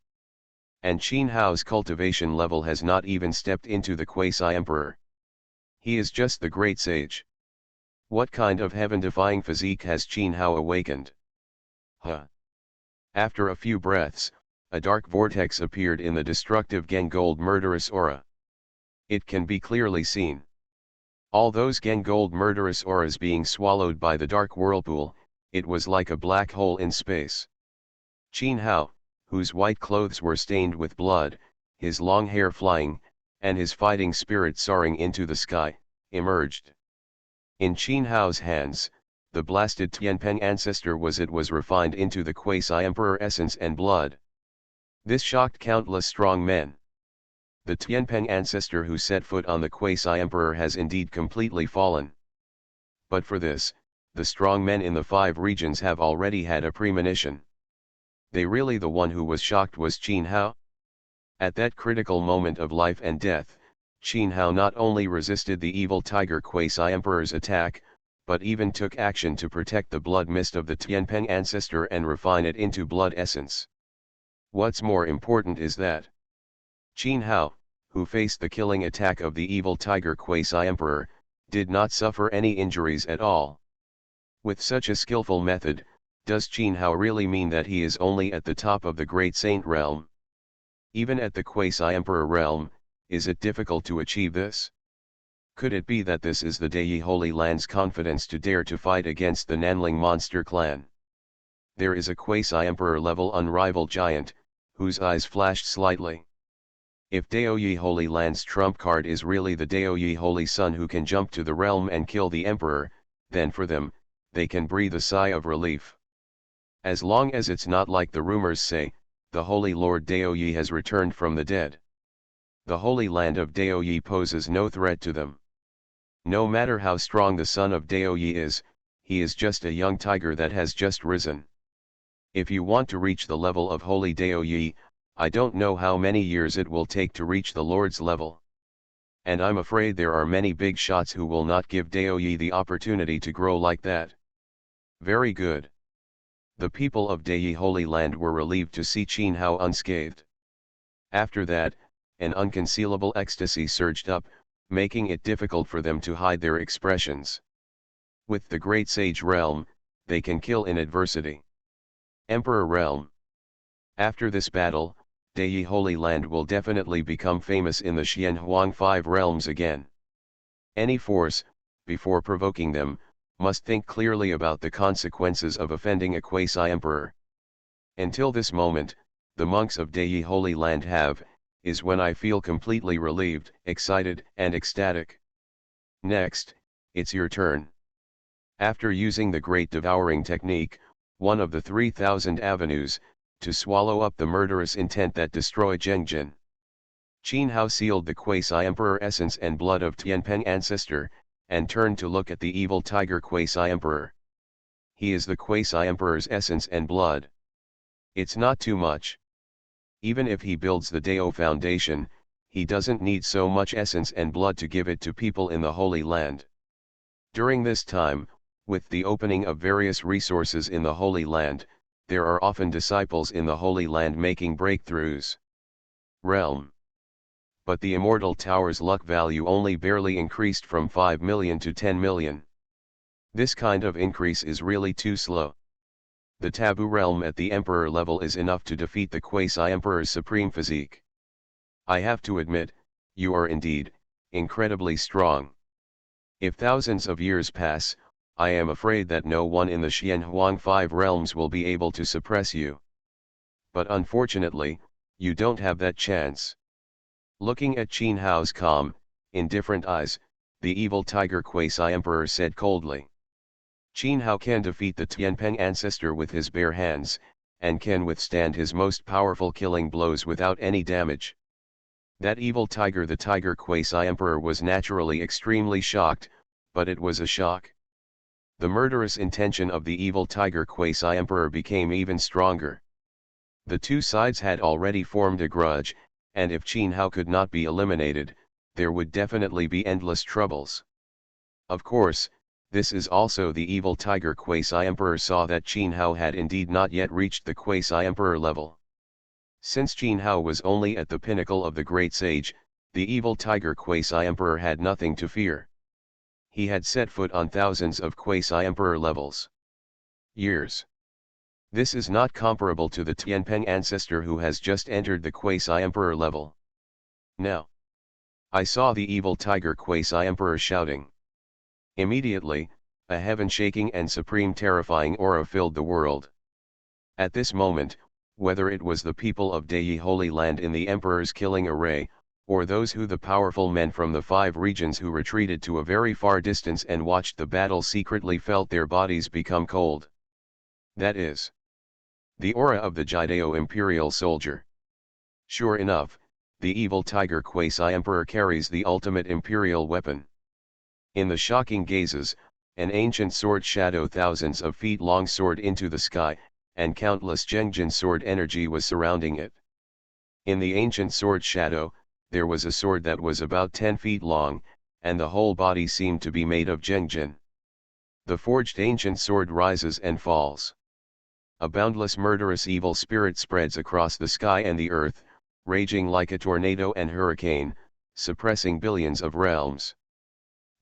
And Qin Hao's cultivation level has not even stepped into the quasi-emperor. He is just the great sage. What kind of heaven-defying physique has Qin Hao awakened? Huh. After a few breaths, a dark vortex appeared in the destructive Gengold murderous aura. It can be clearly seen. All those Gengold murderous auras being swallowed by the dark whirlpool, it was like a black hole in space. Qin Hao, whose white clothes were stained with blood, his long hair flying, and his fighting spirit soaring into the sky, emerged. In Qin Hao's hands, the blasted Tianpeng ancestor was refined into the quasi-emperor essence and blood. This shocked countless strong men. The Tianpeng ancestor who set foot on the quasi-emperor has indeed completely fallen. But for this, the strong men in the 5 regions have already had a premonition. The one who was shocked was Qin Hao. At that critical moment of life and death, Qin Hao not only resisted the evil tiger quasi-emperor's attack, but even took action to protect the blood mist of the Tianpeng ancestor and refine it into blood essence. What's more important is that Qin Hao, who faced the killing attack of the evil tiger quasi-emperor, did not suffer any injuries at all. With such a skillful method, does Qin Hao really mean that he is only at the top of the great saint realm? Even at the quasi-emperor realm, is it difficult to achieve this? Could it be that this is the Dayi Holy Land's confidence to dare to fight against the Nanling monster clan? There is a quasi-emperor level unrivaled giant, whose eyes flashed slightly. If Daoyi Holy Land's trump card is really the Daoyi Holy Sun who can jump to the realm and kill the emperor, then for them, they can breathe a sigh of relief. As long as it's not like the rumors say, the Holy Lord Daoyi has returned from the dead. The Holy Land of Daoyi poses no threat to them. No matter how strong the son of Daoyi is, he is just a young tiger that has just risen. If you want to reach the level of Holy Daoyi, I don't know how many years it will take to reach the Lord's level. and I'm afraid there are many big shots who will not give Daoyi the opportunity to grow like that. Very good. The people of Dei Holy Land were relieved to see Qin Hao unscathed. After that, an unconcealable ecstasy surged up, making it difficult for them to hide their expressions. With the Great Sage Realm, they can kill in adversity. Emperor Realm. After this battle, Dei Holy Land will definitely become famous in the Xianhuang Five Realms again. Any force, before provoking them, must think clearly about the consequences of offending a quasi-emperor. Until this moment, the monks of Dei Holy Land is when I feel completely relieved, excited, and ecstatic. Next, it's your turn. After using the Great Devouring Technique, one of the 3,000 avenues, to swallow up the murderous intent that destroyed Zhengjin, Qin Hao sealed the quasi-emperor essence and blood of Tianpeng ancestor, and turned to look at the evil tiger quasi-emperor. He is the quasi-emperor's essence and blood. It's not too much. Even if he builds the Dao Foundation, he doesn't need so much essence and blood to give it to people in the Holy Land. During this time, with the opening of various resources in the Holy Land, there are often disciples in the Holy Land making breakthroughs. Realm. But the Immortal Tower's luck value only barely increased from 5 million to 10 million. This kind of increase is really too slow. The Taboo Realm at the Emperor level is enough to defeat the Quasi-Emperor's supreme physique. I have to admit, you are indeed, incredibly strong. If thousands of years pass, I am afraid that no one in the Xianhuang Five Realms will be able to suppress you. But unfortunately, you don't have that chance. Looking at Qin Hao's calm, indifferent eyes, the evil tiger Quasi-Emperor said coldly. Qin Hao can defeat the Tianpeng ancestor with his bare hands, and can withstand his most powerful killing blows without any damage. That evil tiger, the tiger Quasi-Emperor, was naturally extremely shocked, but it was a shock. The murderous intention of the evil tiger Quasi-Emperor became even stronger. The two sides had already formed a grudge, and if Qin Hao could not be eliminated, there would definitely be endless troubles. Of course, this is also the evil tiger Quasi-Emperor saw that Qin Hao had indeed not yet reached the Quasi-Emperor level. Since Qin Hao was only at the pinnacle of the Great Sage, the evil tiger Quasi-Emperor had nothing to fear. He had set foot on thousands of Quasi-Emperor levels. Years. This is not comparable to the Tianpeng ancestor who has just entered the Quasi-Emperor level. Now, I saw the evil tiger Quasi-Emperor shouting. Immediately, a heaven-shaking and supreme terrifying aura filled the world. At this moment, whether it was the people of Dei Holy Land in the Emperor's killing array, or those who the powerful men from the 5 regions who retreated to a very far distance and watched the battle secretly felt their bodies become cold. That is the aura of the Jidao Imperial soldier. Sure enough, the evil tiger Quasi-Emperor carries the ultimate imperial weapon. In the shocking gazes, an ancient sword shadow thousands of feet long soared into the sky, and countless Zhengjin sword energy was surrounding it. In the ancient sword shadow, there was a sword that was about 10 feet long, and the whole body seemed to be made of Zhengjin. The forged ancient sword rises and falls. A boundless murderous evil spirit spreads across the sky and the earth, raging like a tornado and hurricane, suppressing billions of realms.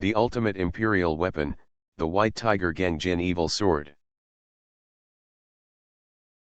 The ultimate imperial weapon, the White Tiger Gengjin Evil Sword.